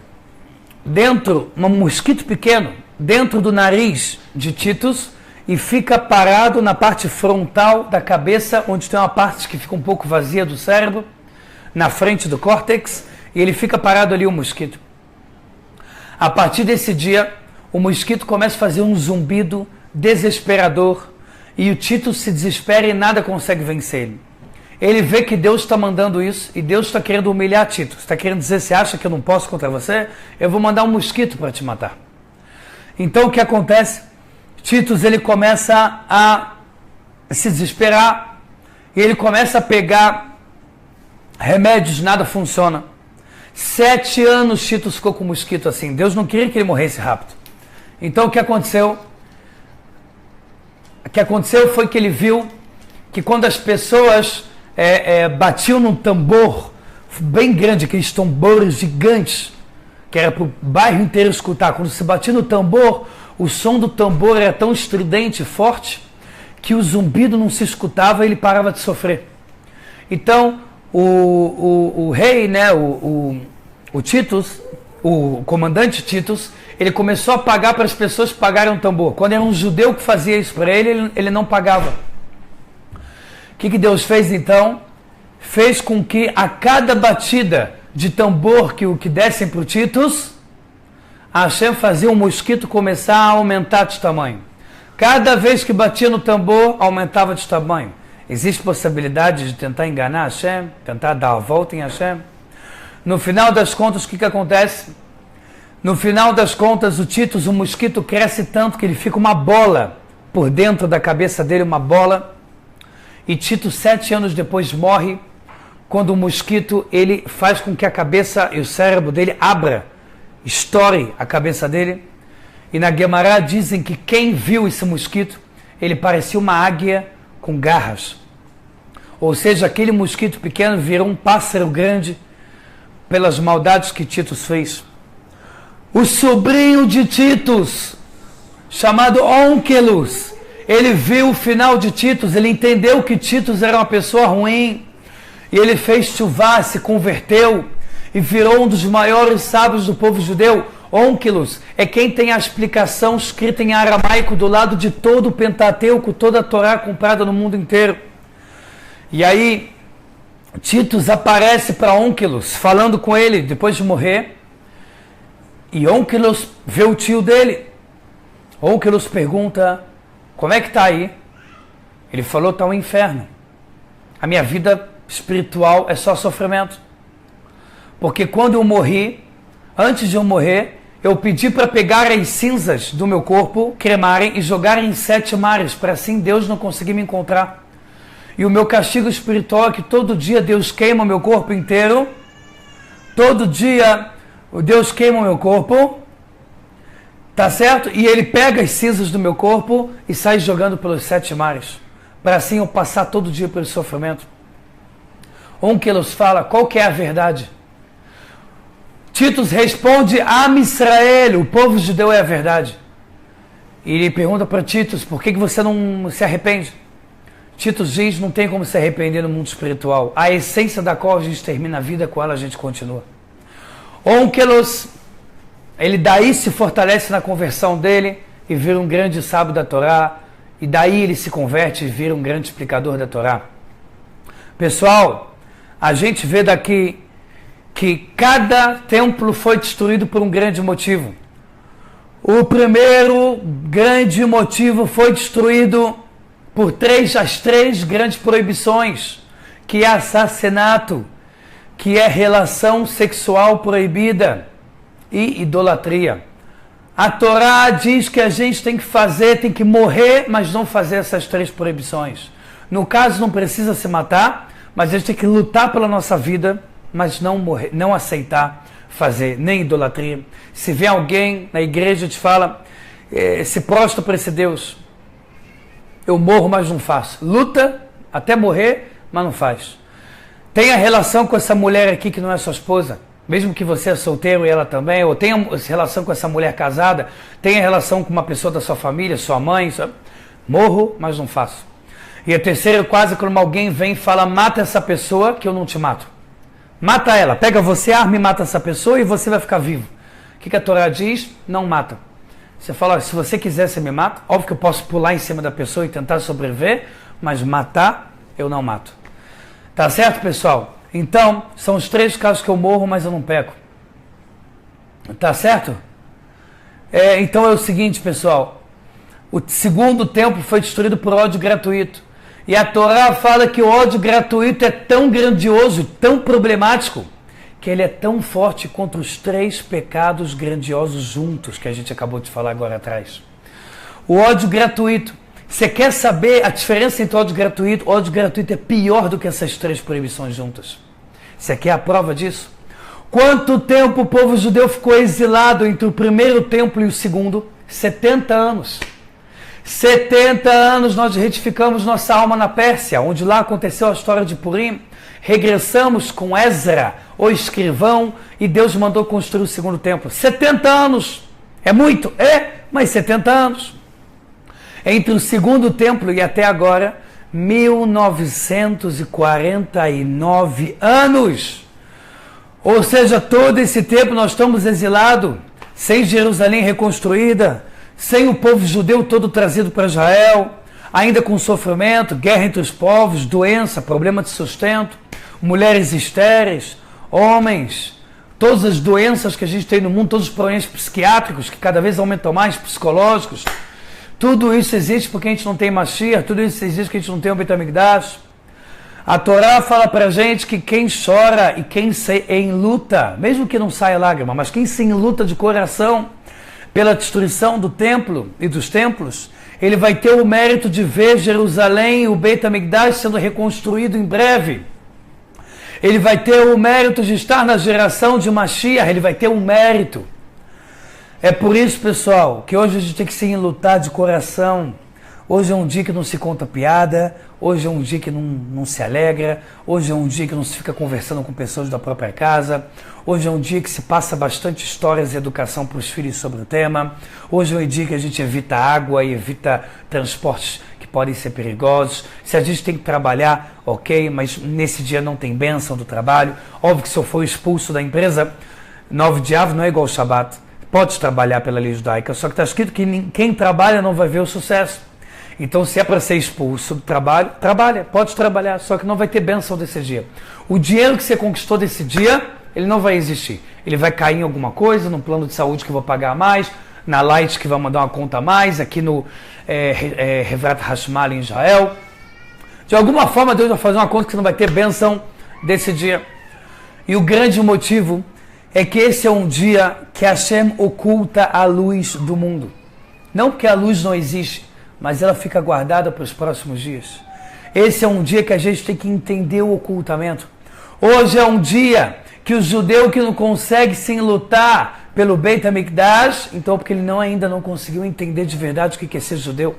dentro, um mosquito pequeno, dentro do nariz de Titus e fica parado na parte frontal da cabeça, onde tem uma parte que fica um pouco vazia do cérebro, na frente do córtex, e ele fica parado ali, o mosquito. A partir desse dia, o mosquito começa a fazer um zumbido desesperador e o Titus se desespera e nada consegue vencer ele. ele vê que Deus está mandando isso e Deus está querendo humilhar Tito. Está querendo dizer, você acha que eu não posso contra você? Eu vou mandar um mosquito para te matar. Então o que acontece? Tito, ele começa a se desesperar e ele começa a pegar remédios, nada funciona. 7 anos Tito ficou com o mosquito assim. Deus não queria que ele morresse rápido. Então o que aconteceu? O que aconteceu foi que ele viu que quando as pessoas batiam num tambor bem grande, aqueles tambores gigantes, que era para o bairro inteiro escutar, quando se batia no tambor, o som do tambor era tão estridente, forte, que o zumbido não se escutava e ele parava de sofrer. Então, o rei, né, o Titus, o comandante Titus, ele começou a pagar para as pessoas pagarem um tambor. Quando era um judeu que fazia isso para ele, ele não pagava. O que Deus fez então? Fez com que a cada batida de tambor que dessem para o Titus, a Hashem fazia um mosquito começar a aumentar de tamanho. Cada vez que batia no tambor, aumentava de tamanho. Existe possibilidade de tentar enganar Hashem, tentar dar a volta em Hashem? No final das contas, o que acontece? No final das contas, o Titus, o mosquito cresce tanto que ele fica uma bola por dentro da cabeça dele, uma bola. E Tito, 7 anos depois, morre quando o mosquito ele faz com que a cabeça e o cérebro dele abra, estoure a cabeça dele. E na Guemará dizem que quem viu esse mosquito, ele parecia uma águia com garras. Ou seja, aquele mosquito pequeno virou um pássaro grande pelas maldades que Titus fez. O sobrinho de Titus, chamado Onkelos, ele viu o final de Titus, ele entendeu que Titus era uma pessoa ruim, e ele fez chuvá, se converteu, e virou um dos maiores sábios do povo judeu. Onkelos é quem tem a explicação escrita em aramaico do lado de todo o Pentateuco, toda a Torá comprada no mundo inteiro. E aí, Titus aparece para Onkelos, falando com ele depois de morrer, e Onkelos vê o tio dele. Onkelos pergunta, como é que está aí? Ele falou, está um inferno. A minha vida espiritual é só sofrimento. Porque quando eu morri, antes de eu morrer, eu pedi para pegar as cinzas do meu corpo, cremarem e jogarem em 7 mares, para assim Deus não conseguir me encontrar. E o meu castigo espiritual é que todo dia Deus queima o meu corpo inteiro, todo dia Deus queima o meu corpo, tá certo? E ele pega as cinzas do meu corpo e sai jogando pelos 7 mares, para assim eu passar todo dia pelo sofrimento. Onkelos fala, qual que é a verdade? Titus responde, Am Israel, o povo judeu é a verdade. E ele pergunta para Titus, por que você não se arrepende? Titus diz, não tem como se arrepender no mundo espiritual. A essência da qual a gente termina a vida, com ela a gente continua. Onkelos, ele daí se fortalece na conversão dele e vira um grande sábio da Torá. E daí ele se converte e vira um grande explicador da Torá. Pessoal, a gente vê daqui que cada templo foi destruído por um grande motivo. O primeiro grande motivo foi destruído por as três grandes proibições, que é assassinato, que é relação sexual proibida e idolatria. A Torá diz que a gente tem que morrer, mas não fazer essas 3 proibições. No caso, não precisa se matar, mas a gente tem que lutar pela nossa vida, mas não morrer, não aceitar fazer nem idolatria. Se vem alguém na igreja e te fala, se prostra para esse Deus, eu morro, mas não faço. Luta até morrer, mas não faz. Tenha relação com essa mulher aqui que não é sua esposa, mesmo que você é solteiro e ela também, ou tenha relação com essa mulher casada, tenha relação com uma pessoa da sua família, sua mãe, morro, mas não faço. E a terceira, quase quando alguém vem e fala, mata essa pessoa que eu não te mato. Mata ela, pega você, arma e mata essa pessoa e você vai ficar vivo. O que a Torá diz? Não mata. Você fala, se você quiser, você me mata. Óbvio que eu posso pular em cima da pessoa e tentar sobreviver, mas matar, eu não mato. Tá certo, pessoal? Então, são os 3 casos que eu morro, mas eu não peco. Tá certo? Então é o seguinte, pessoal. O segundo templo foi destruído por ódio gratuito. E a Torá fala que o ódio gratuito é tão grandioso, tão problemático, que ele é tão forte contra os 3 pecados grandiosos juntos, que a gente acabou de falar agora atrás. O ódio gratuito. Você quer saber a diferença entre ódio gratuito? O ódio gratuito é pior do que essas 3 proibições juntas. Você quer a prova disso? Quanto tempo o povo judeu ficou exilado entre o primeiro templo e o segundo? 70 anos. 70 anos nós retificamos nossa alma na Pérsia, onde lá aconteceu a história de Purim. Regressamos com Ezra, o escrivão, e Deus mandou construir o segundo templo. 70 anos. É muito? É, mas 70 anos. Entre o segundo templo e até agora, 1949 anos. Ou seja, todo esse tempo nós estamos exilados, sem Jerusalém reconstruída, sem o povo judeu todo trazido para Israel, ainda com sofrimento, guerra entre os povos, doença, problema de sustento, mulheres estéreis, homens, todas as doenças que a gente tem no mundo, todos os problemas psiquiátricos que cada vez aumentam mais, psicológicos. Tudo isso existe porque a gente não tem Mashiach, tudo isso existe porque a gente não tem o Beit HaMikdash. A Torá fala pra gente que quem chora e quem se enluta, mesmo que não saia lágrima, mas quem se enluta de coração pela destruição do templo e dos templos, ele vai ter o mérito de ver Jerusalém e o Beit HaMikdash sendo reconstruído em breve. Ele vai ter o mérito de estar na geração de Mashiach, ele vai ter um mérito. É por isso, pessoal, que hoje a gente tem que se enlutar de coração. Hoje é um dia que não se conta piada, hoje é um dia que não se alegra, hoje é um dia que não se fica conversando com pessoas da própria casa, hoje é um dia que se passa bastante histórias e educação para os filhos sobre o tema, hoje é um dia que a gente evita água e evita transportes que podem ser perigosos. Se a gente tem que trabalhar, ok, mas nesse dia não tem bênção do trabalho. Óbvio que se eu for expulso da empresa, 9 de Av não é igual ao Shabat, pode trabalhar pela lei judaica, só que está escrito que quem trabalha não vai ver o sucesso. Então, se é para ser expulso do trabalho, trabalha, pode trabalhar, só que não vai ter bênção desse dia. O dinheiro que você conquistou desse dia, ele não vai existir. Ele vai cair em alguma coisa, num plano de saúde que eu vou pagar mais, na Light que vai mandar uma conta a mais, aqui no Hevrat Hashmal em Israel. De alguma forma, Deus vai fazer uma conta que você não vai ter bênção desse dia. E o grande motivo é que esse é um dia que Hashem oculta a luz do mundo. Não porque a luz não existe, mas ela fica guardada para os próximos dias. Esse é um dia que a gente tem que entender o ocultamento. Hoje é um dia que o judeu que não consegue se enlutar pelo Beit HaMikdash, então porque ele ainda não conseguiu entender de verdade o que é ser judeu.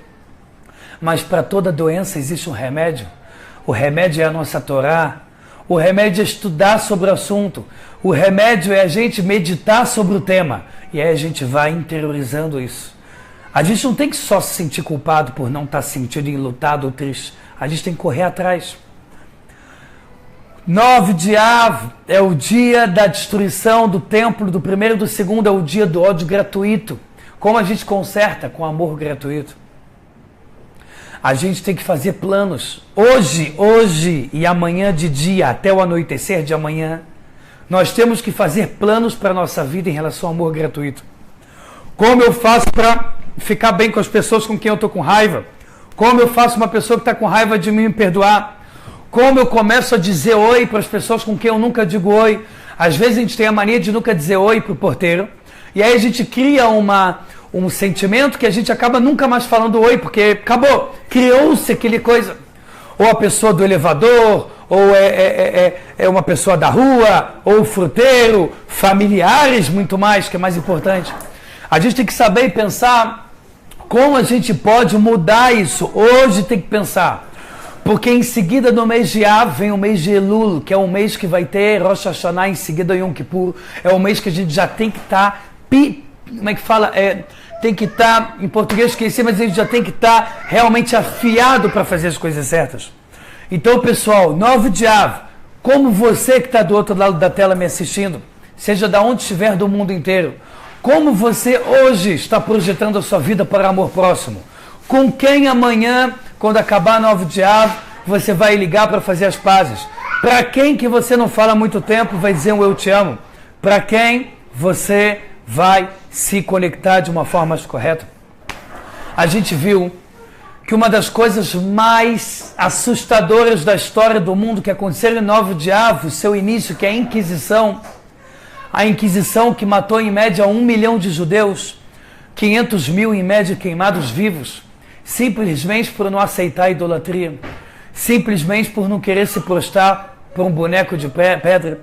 Mas para toda doença existe um remédio. O remédio é a nossa Torá. O remédio é estudar sobre o assunto. O remédio é a gente meditar sobre o tema. E aí a gente vai interiorizando isso. A gente não tem que só se sentir culpado por não estar sentindo enlutado ou triste. A gente tem que correr atrás. 9 de Av é o dia da destruição do templo, do primeiro e do segundo é o dia do ódio gratuito. Como a gente conserta com amor gratuito? A gente tem que fazer planos. Hoje e amanhã de dia, até o anoitecer de amanhã, nós temos que fazer planos para a nossa vida em relação ao amor gratuito. Como eu faço para ficar bem com as pessoas com quem eu estou com raiva? Como eu faço uma pessoa que está com raiva de mim me perdoar? Como eu começo a dizer oi para as pessoas com quem eu nunca digo oi? Às vezes a gente tem a mania de nunca dizer oi para o porteiro, e aí a gente cria um sentimento que a gente acaba nunca mais falando oi, porque acabou, criou-se aquele coisa. Ou a pessoa do elevador, ou é uma pessoa da rua, ou o fruteiro, familiares muito mais, que é mais importante. A gente tem que saber e pensar como a gente pode mudar isso. Hoje tem que pensar. Porque em seguida no mês de Av vem o mês de Elul, que é um mês que vai ter Rosh Hashanah, em seguida Yom Kippur. É um mês que a gente já tem que estar, como é que fala? Tem que estar, em português esqueci, mas a gente já tem que estar realmente afiado para fazer as coisas certas. Então, pessoal, 9 de Av, como você que está do outro lado da tela me assistindo, seja de onde estiver do mundo inteiro, como você hoje está projetando a sua vida para amor próximo? Com quem amanhã, quando acabar 9 de Av, você vai ligar para fazer as pazes? Para quem que você não fala há muito tempo vai dizer um eu te amo? Para quem você vai se conectar de uma forma mais correta? A gente viu que uma das coisas mais assustadoras da história do mundo que aconteceram em 9 de Av, seu início, que é a Inquisição que matou em média 1 milhão de judeus, 500 mil em média queimados vivos, simplesmente por não aceitar a idolatria, simplesmente por não querer se prostrar por um boneco de pedra,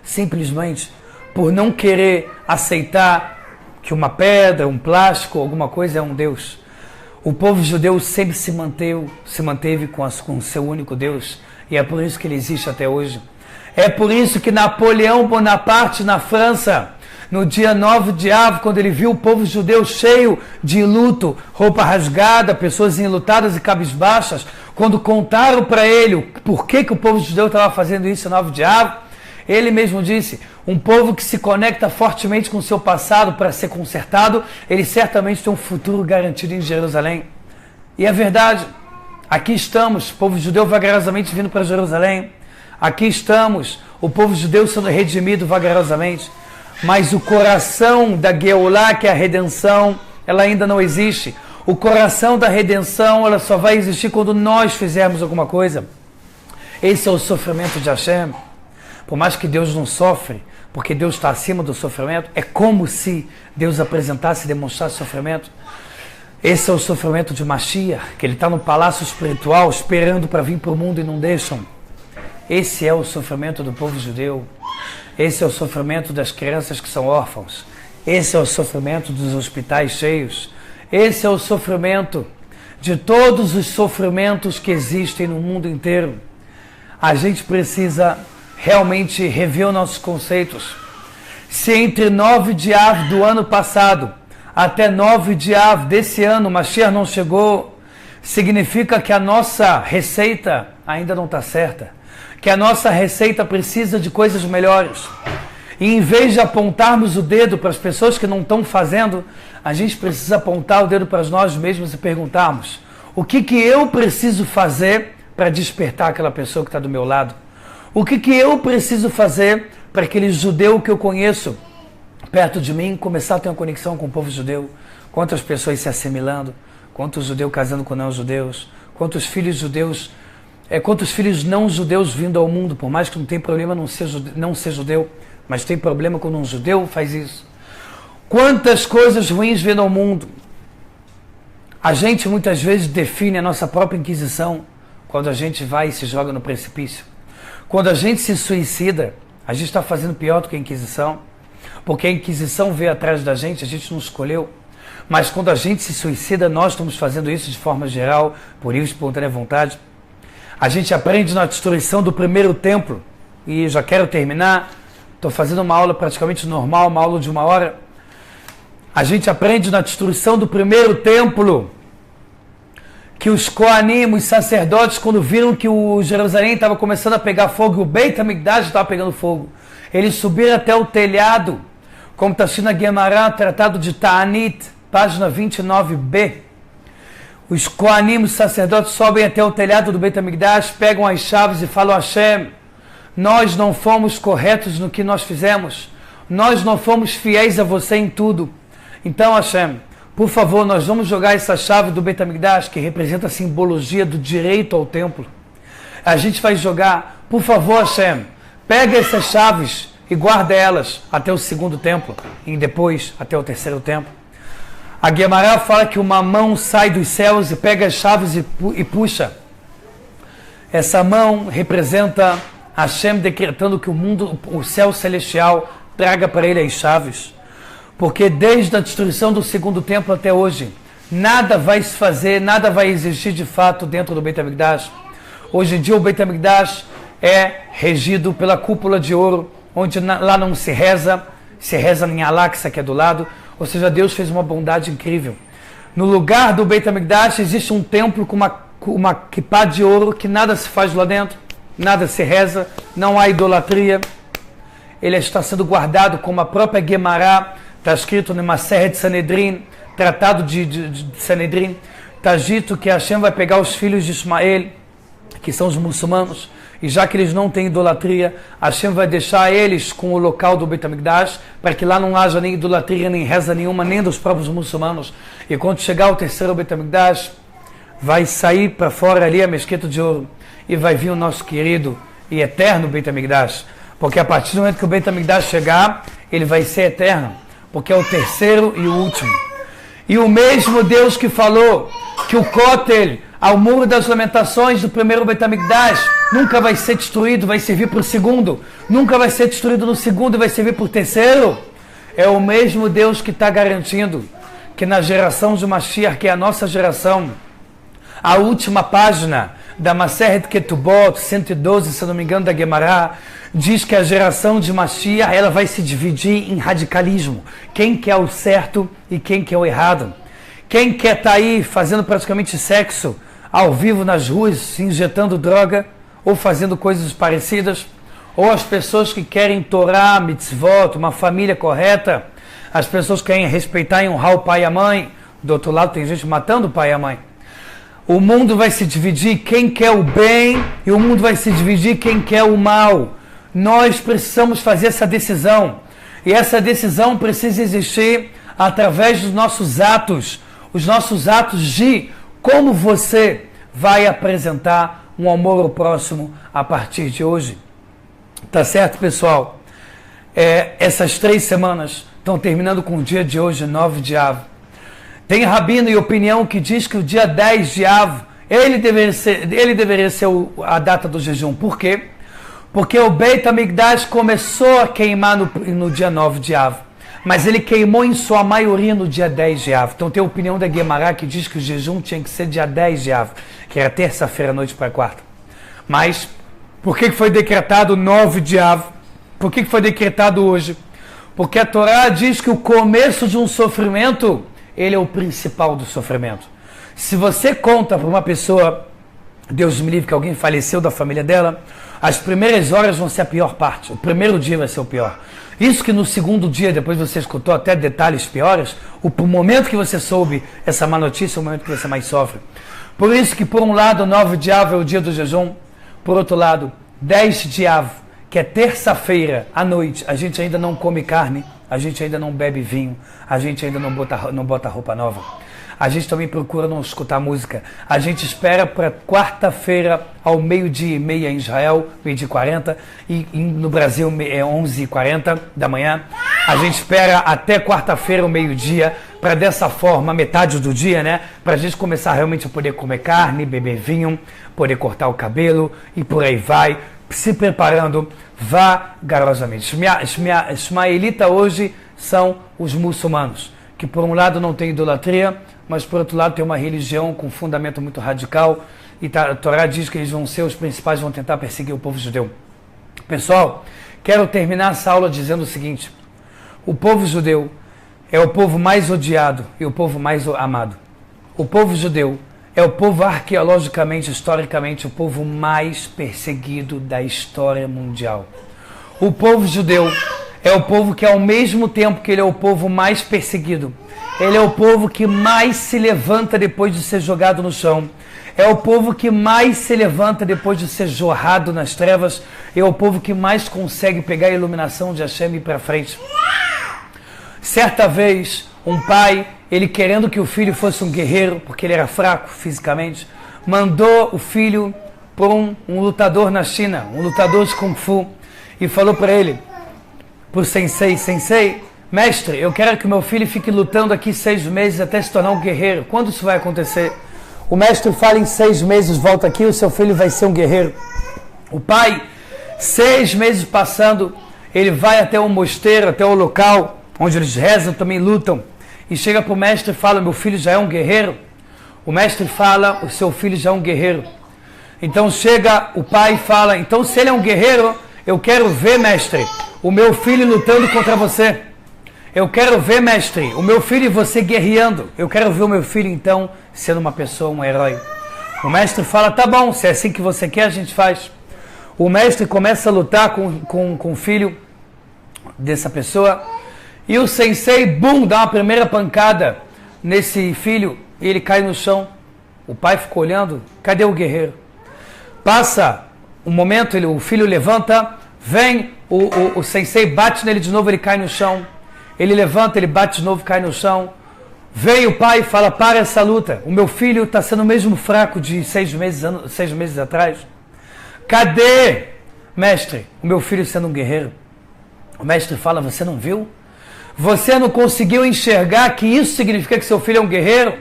simplesmente por não querer aceitar que uma pedra, um plástico, alguma coisa é um Deus. O povo judeu sempre se manteve com o seu único Deus, e é por isso que ele existe até hoje. É por isso que Napoleão Bonaparte, na França, no dia 9 de Av, quando ele viu o povo judeu cheio de luto, roupa rasgada, pessoas enlutadas e cabisbaixas, quando contaram para ele por que o povo judeu estava fazendo isso no 9 de Av, ele mesmo disse: um povo que se conecta fortemente com o seu passado para ser consertado, ele certamente tem um futuro garantido em Jerusalém. E é verdade, aqui estamos, o povo judeu vagarosamente vindo para Jerusalém, aqui estamos, o povo judeu sendo redimido vagarosamente, mas o coração da Geulá, que é a redenção, ela ainda não existe. O coração da redenção, ela só vai existir quando nós fizermos alguma coisa. Esse é o sofrimento de Hashem. Por mais que Deus não sofre, porque Deus está acima do sofrimento, é como se Deus apresentasse e demonstrasse sofrimento. Esse é o sofrimento de Mashiach, que ele está no palácio espiritual esperando para vir para o mundo e não deixam. Esse é o sofrimento do povo judeu. Esse é o sofrimento das crianças que são órfãos. Esse é o sofrimento dos hospitais cheios. Esse é o sofrimento de todos os sofrimentos que existem no mundo inteiro. A gente precisa realmente rever os nossos conceitos. Se entre 9 de Av do ano passado até 9 de Av desse ano Mashiach não chegou, significa que a nossa receita ainda não está certa, que a nossa receita precisa de coisas melhores. E em vez de apontarmos o dedo para as pessoas que não estão fazendo, a gente precisa apontar o dedo para nós mesmos e perguntarmos: o que eu preciso fazer para despertar aquela pessoa que está do meu lado? O que eu preciso fazer para aquele judeu que eu conheço perto de mim começar a ter uma conexão com o povo judeu? Quantas pessoas se assimilando, quantos judeus casando com não-judeus, quantos filhos judeus, quantos filhos não-judeus vindo ao mundo, por mais que não tenha problema não ser judeu, mas tem problema quando um judeu faz isso. Quantas coisas ruins vindo ao mundo. A gente muitas vezes define a nossa própria Inquisição quando a gente vai e se joga no precipício. Quando a gente se suicida, a gente está fazendo pior do que a Inquisição, porque a Inquisição veio atrás da gente não escolheu. Mas quando a gente se suicida, nós estamos fazendo isso de forma geral, por livre e espontânea vontade. A gente aprende na destruição do primeiro templo, e já quero terminar, estou fazendo uma aula praticamente normal, uma aula de 1 hora. A gente aprende na destruição do primeiro templo, que os Kohanim, os sacerdotes, quando viram que o Jerusalém estava começando a pegar fogo, o Beit HaMikdash estava pegando fogo, eles subiram até o telhado, como está escrito na Gemara, tratado de Ta'anit, página 29b. Os Kohanim, os sacerdotes, sobem até o telhado do Beit HaMikdash, pegam as chaves e falam: Hashem, nós não fomos corretos no que nós fizemos, nós não fomos fiéis a você em tudo. Então, Hashem, por favor, nós vamos jogar essa chave do Beit HaMikdash, que representa a simbologia do direito ao templo. A gente vai jogar, por favor, Hashem, pega essas chaves e guarda elas até o segundo templo, e depois até o terceiro templo. A Gemara fala que uma mão sai dos céus e pega as chaves e puxa. Essa mão representa Hashem decretando que o céu celestial traga para ele as chaves. Porque desde a destruição do segundo templo até hoje, nada vai se fazer, nada vai existir de fato dentro do Beit HaMikdash. Hoje em dia o Beit HaMikdash é regido pela cúpula de ouro, onde lá não se reza em Al-Aqsa, que é do lado. Ou seja, Deus fez uma bondade incrível. No lugar do Beit HaMikdash existe um templo com uma kippá de ouro, que nada se faz lá dentro, nada se reza, não há idolatria. Ele está sendo guardado, como a própria Gemara, está escrito no Maserhet de Sanedrin, tratado de Sanedrin, está dito que Hashem vai pegar os filhos de Ismael, que são os muçulmanos, e já que eles não têm idolatria, Hashem vai deixar eles com o local do Beit HaMikdash, para que lá não haja nem idolatria, nem reza nenhuma, nem dos próprios muçulmanos. E quando chegar o terceiro Beit HaMikdash, vai sair para fora ali a Mesquita de Ouro e vai vir o nosso querido e eterno Beit HaMikdash. Porque a partir do momento que o Beit HaMikdash chegar, ele vai ser eterno, porque é o terceiro e o último. E o mesmo Deus que falou que o Kotel, ao Muro das Lamentações do primeiro Beit HaMikdash, nunca vai ser destruído, vai servir para o segundo, nunca vai ser destruído no segundo e vai servir para o terceiro, é o mesmo Deus que está garantindo que na geração de Mashiach, que é a nossa geração, a última página da Maseret Ketubot 112, se não me engano, da Gemara, diz que a geração de Mashiach, ela vai se dividir em radicalismo. Quem quer o certo e quem quer o errado. Quem quer estar aí fazendo praticamente sexo ao vivo nas ruas, se injetando droga ou fazendo coisas parecidas, ou as pessoas que querem Torá, mitzvot, uma família correta, as pessoas que querem respeitar e honrar o pai e a mãe. Do outro lado tem gente matando o pai e a mãe. O mundo vai se dividir quem quer o bem e o mundo vai se dividir quem quer o mal. Nós precisamos fazer essa decisão. E essa decisão precisa existir através dos nossos atos. Os nossos atos de como você vai apresentar um amor ao próximo a partir de hoje. Tá certo, pessoal? Essas 3 semanas estão terminando com o dia de hoje, 9 de Av. Tem rabino e opinião que diz que o dia 10 de Av, ele deveria ser a data do jejum. Por quê? Porque o Beit HaMikdash começou a queimar no dia 9 de Av, mas ele queimou em sua maioria no dia 10 de Av. Então tem a opinião da Gemara que diz que o jejum tinha que ser dia 10 de Av, que era terça-feira à noite para quarta. Mas por que foi decretado 9 de Av? Por que foi decretado hoje? Porque a Torá diz que o começo de um sofrimento, ele é o principal do sofrimento. Se você conta para uma pessoa, Deus me livre, que alguém faleceu da família dela, as primeiras horas vão ser a pior parte. O primeiro dia vai ser o pior. Isso que no segundo dia, depois você escutou até detalhes piores, o momento que você soube essa má notícia é o momento que você mais sofre. Por isso que por um lado 9 de Av é o dia do jejum, por outro lado 10 de Av, que é terça-feira à noite, a gente ainda não come carne, a gente ainda não bebe vinho, a gente ainda não bota roupa nova. A gente também procura não escutar música. A gente espera para quarta-feira ao 12h30 em Israel, 12h40, e no Brasil é 11h40 da manhã. A gente espera até quarta-feira ao meio-dia, para dessa forma, metade do dia, né? Para a gente começar realmente a poder comer carne, beber vinho, poder cortar o cabelo e por aí vai, se preparando vagarosamente. Ismaelita hoje são os muçulmanos, que por um lado não tem idolatria, mas por outro lado tem uma religião com fundamento muito radical, e a Torá diz que eles vão ser os principais, vão tentar perseguir o povo judeu. Pessoal, quero terminar essa aula dizendo o seguinte: o povo judeu é o povo mais odiado e o povo mais amado. O povo judeu é o povo arqueologicamente, historicamente, o povo mais perseguido da história mundial. O povo judeu é o povo que, ao mesmo tempo que ele é o povo mais perseguido, ele é o povo que mais se levanta depois de ser jogado no chão. É o povo que mais se levanta depois de ser jorrado nas trevas. É o povo que mais consegue pegar a iluminação de Hashem e ir para frente. Certa vez, um pai, ele querendo que o filho fosse um guerreiro, porque ele era fraco fisicamente, mandou o filho por um lutador na China, um lutador de Kung Fu, e falou para ele, para o sensei, mestre, eu quero que meu filho fique lutando aqui 6 meses até se tornar um guerreiro. Quando isso vai acontecer? O mestre fala, em 6 meses volta aqui, o seu filho vai ser um guerreiro. O pai, 6 meses passando, ele vai até o mosteiro, até o local onde eles rezam, também lutam, e chega para o mestre e fala, meu filho já é um guerreiro? O mestre fala, o seu filho já é um guerreiro. Então chega o pai e fala, então se ele é um guerreiro, eu quero ver, mestre, o meu filho lutando contra você. Eu quero ver, mestre, o meu filho e você guerreando. Eu quero ver o meu filho, então, sendo uma pessoa, um herói. O mestre fala, tá bom, se é assim que você quer, a gente faz. O mestre começa a lutar com o filho dessa pessoa. E o sensei, bum, dá uma primeira pancada nesse filho e ele cai no chão. O pai ficou olhando, cadê o guerreiro? Passa um momento, o filho levanta, vem, o sensei bate nele de novo, ele cai no chão. Ele levanta, ele bate de novo, cai no chão. Vem o pai e fala, para essa luta. O meu filho está sendo o mesmo fraco de 6 meses atrás. Cadê, mestre, o meu filho sendo um guerreiro? O mestre fala, você não viu? Você não conseguiu enxergar que isso significa que seu filho é um guerreiro?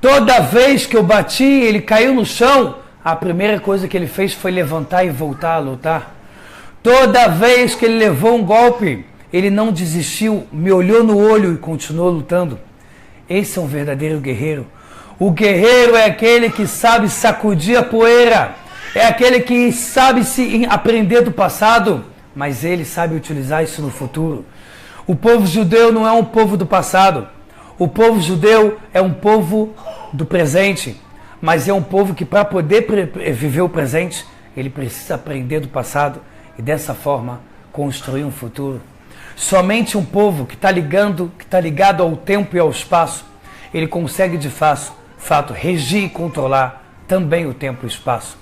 Toda vez que eu bati, ele caiu no chão, a primeira coisa que ele fez foi levantar e voltar a lutar. Toda vez que ele levou um golpe, ele não desistiu, me olhou no olho e continuou lutando. Esse é um verdadeiro guerreiro. O guerreiro é aquele que sabe sacudir a poeira, é aquele que sabe se aprender do passado, mas ele sabe utilizar isso no futuro. O povo judeu não é um povo do passado. O povo judeu é um povo do presente, mas é um povo que para poder viver o presente, ele precisa aprender do passado e dessa forma construir um futuro. Somente um povo que está ligado ao tempo e ao espaço, ele consegue de fato regir e controlar também o tempo e o espaço.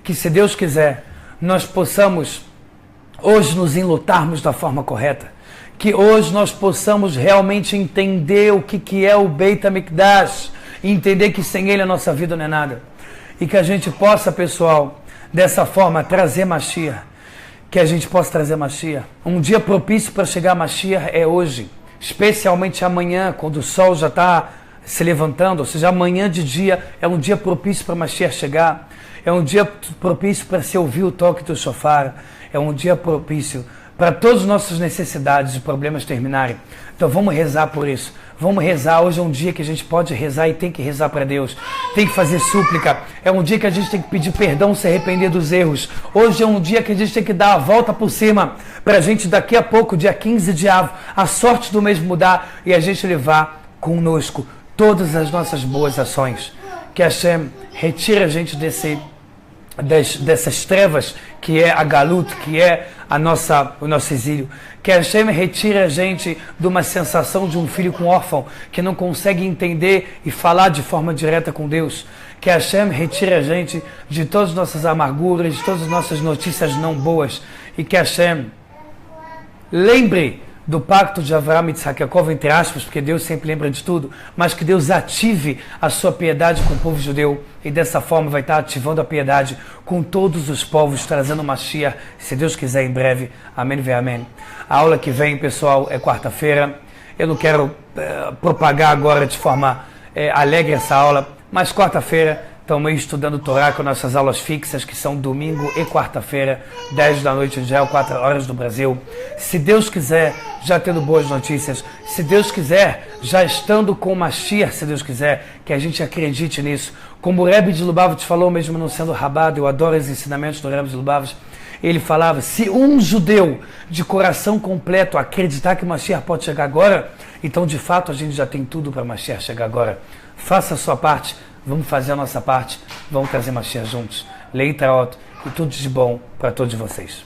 Que se Deus quiser, nós possamos hoje nos enlutarmos da forma correta. Que hoje nós possamos realmente entender o que é o Beit HaMikdash, e entender que sem ele a nossa vida não é nada. E que a gente possa, pessoal, dessa forma trazer Mashiach. Que a gente possa trazer Mashiach. Um dia propício para chegar a Mashiach é hoje. Especialmente amanhã, quando o sol já está se levantando. Ou seja, amanhã de dia é um dia propício para Mashiach chegar. É um dia propício para se ouvir o toque do shofar. É um dia propício para todas as nossas necessidades e problemas terminarem. Então vamos rezar por isso. Vamos rezar. Hoje é um dia que a gente pode rezar e tem que rezar para Deus. Tem que fazer súplica. É um dia que a gente tem que pedir perdão, se arrepender dos erros. Hoje é um dia que a gente tem que dar a volta por cima para a gente daqui a pouco, dia 15 de Av, a sorte do mês mudar e a gente levar conosco todas as nossas boas ações. Que Hashem retire a gente dessas trevas que é a galut, que é o nosso exílio. Que Hashem retire a gente de uma sensação de um filho com órfão que não consegue entender e falar de forma direta com Deus. Que Hashem retire a gente de todas as nossas amarguras, de todas as nossas notícias não boas. E que Hashem lembre do pacto de Avraham e Yitzhak Yaakov, entre aspas, porque Deus sempre lembra de tudo, mas que Deus ative a sua piedade com o povo judeu e dessa forma vai estar ativando a piedade com todos os povos, trazendo Mashiach, se Deus quiser, em breve. Amém e amém. A aula que vem, pessoal, é quarta-feira. Eu não quero propagar agora de forma alegre essa aula, mas quarta-feira estamos estudando Torá com nossas aulas fixas, que são domingo e quarta-feira, 10 da noite em Israel, 4 horas do Brasil. Se Deus quiser, já tendo boas notícias. Se Deus quiser, já estando com Mashiach, se Deus quiser, que a gente acredite nisso. Como o Rebbe de Lubavitch falou, mesmo não sendo rabado, eu adoro os ensinamentos do Rebbe de Lubavitch. Ele falava, se um judeu de coração completo acreditar que Mashiach pode chegar agora, então de fato a gente já tem tudo para Mashiach chegar agora. Faça a sua parte. Vamos fazer a nossa parte, vamos trazer Mashiach juntos. Leitraot e tudo de bom para todos vocês.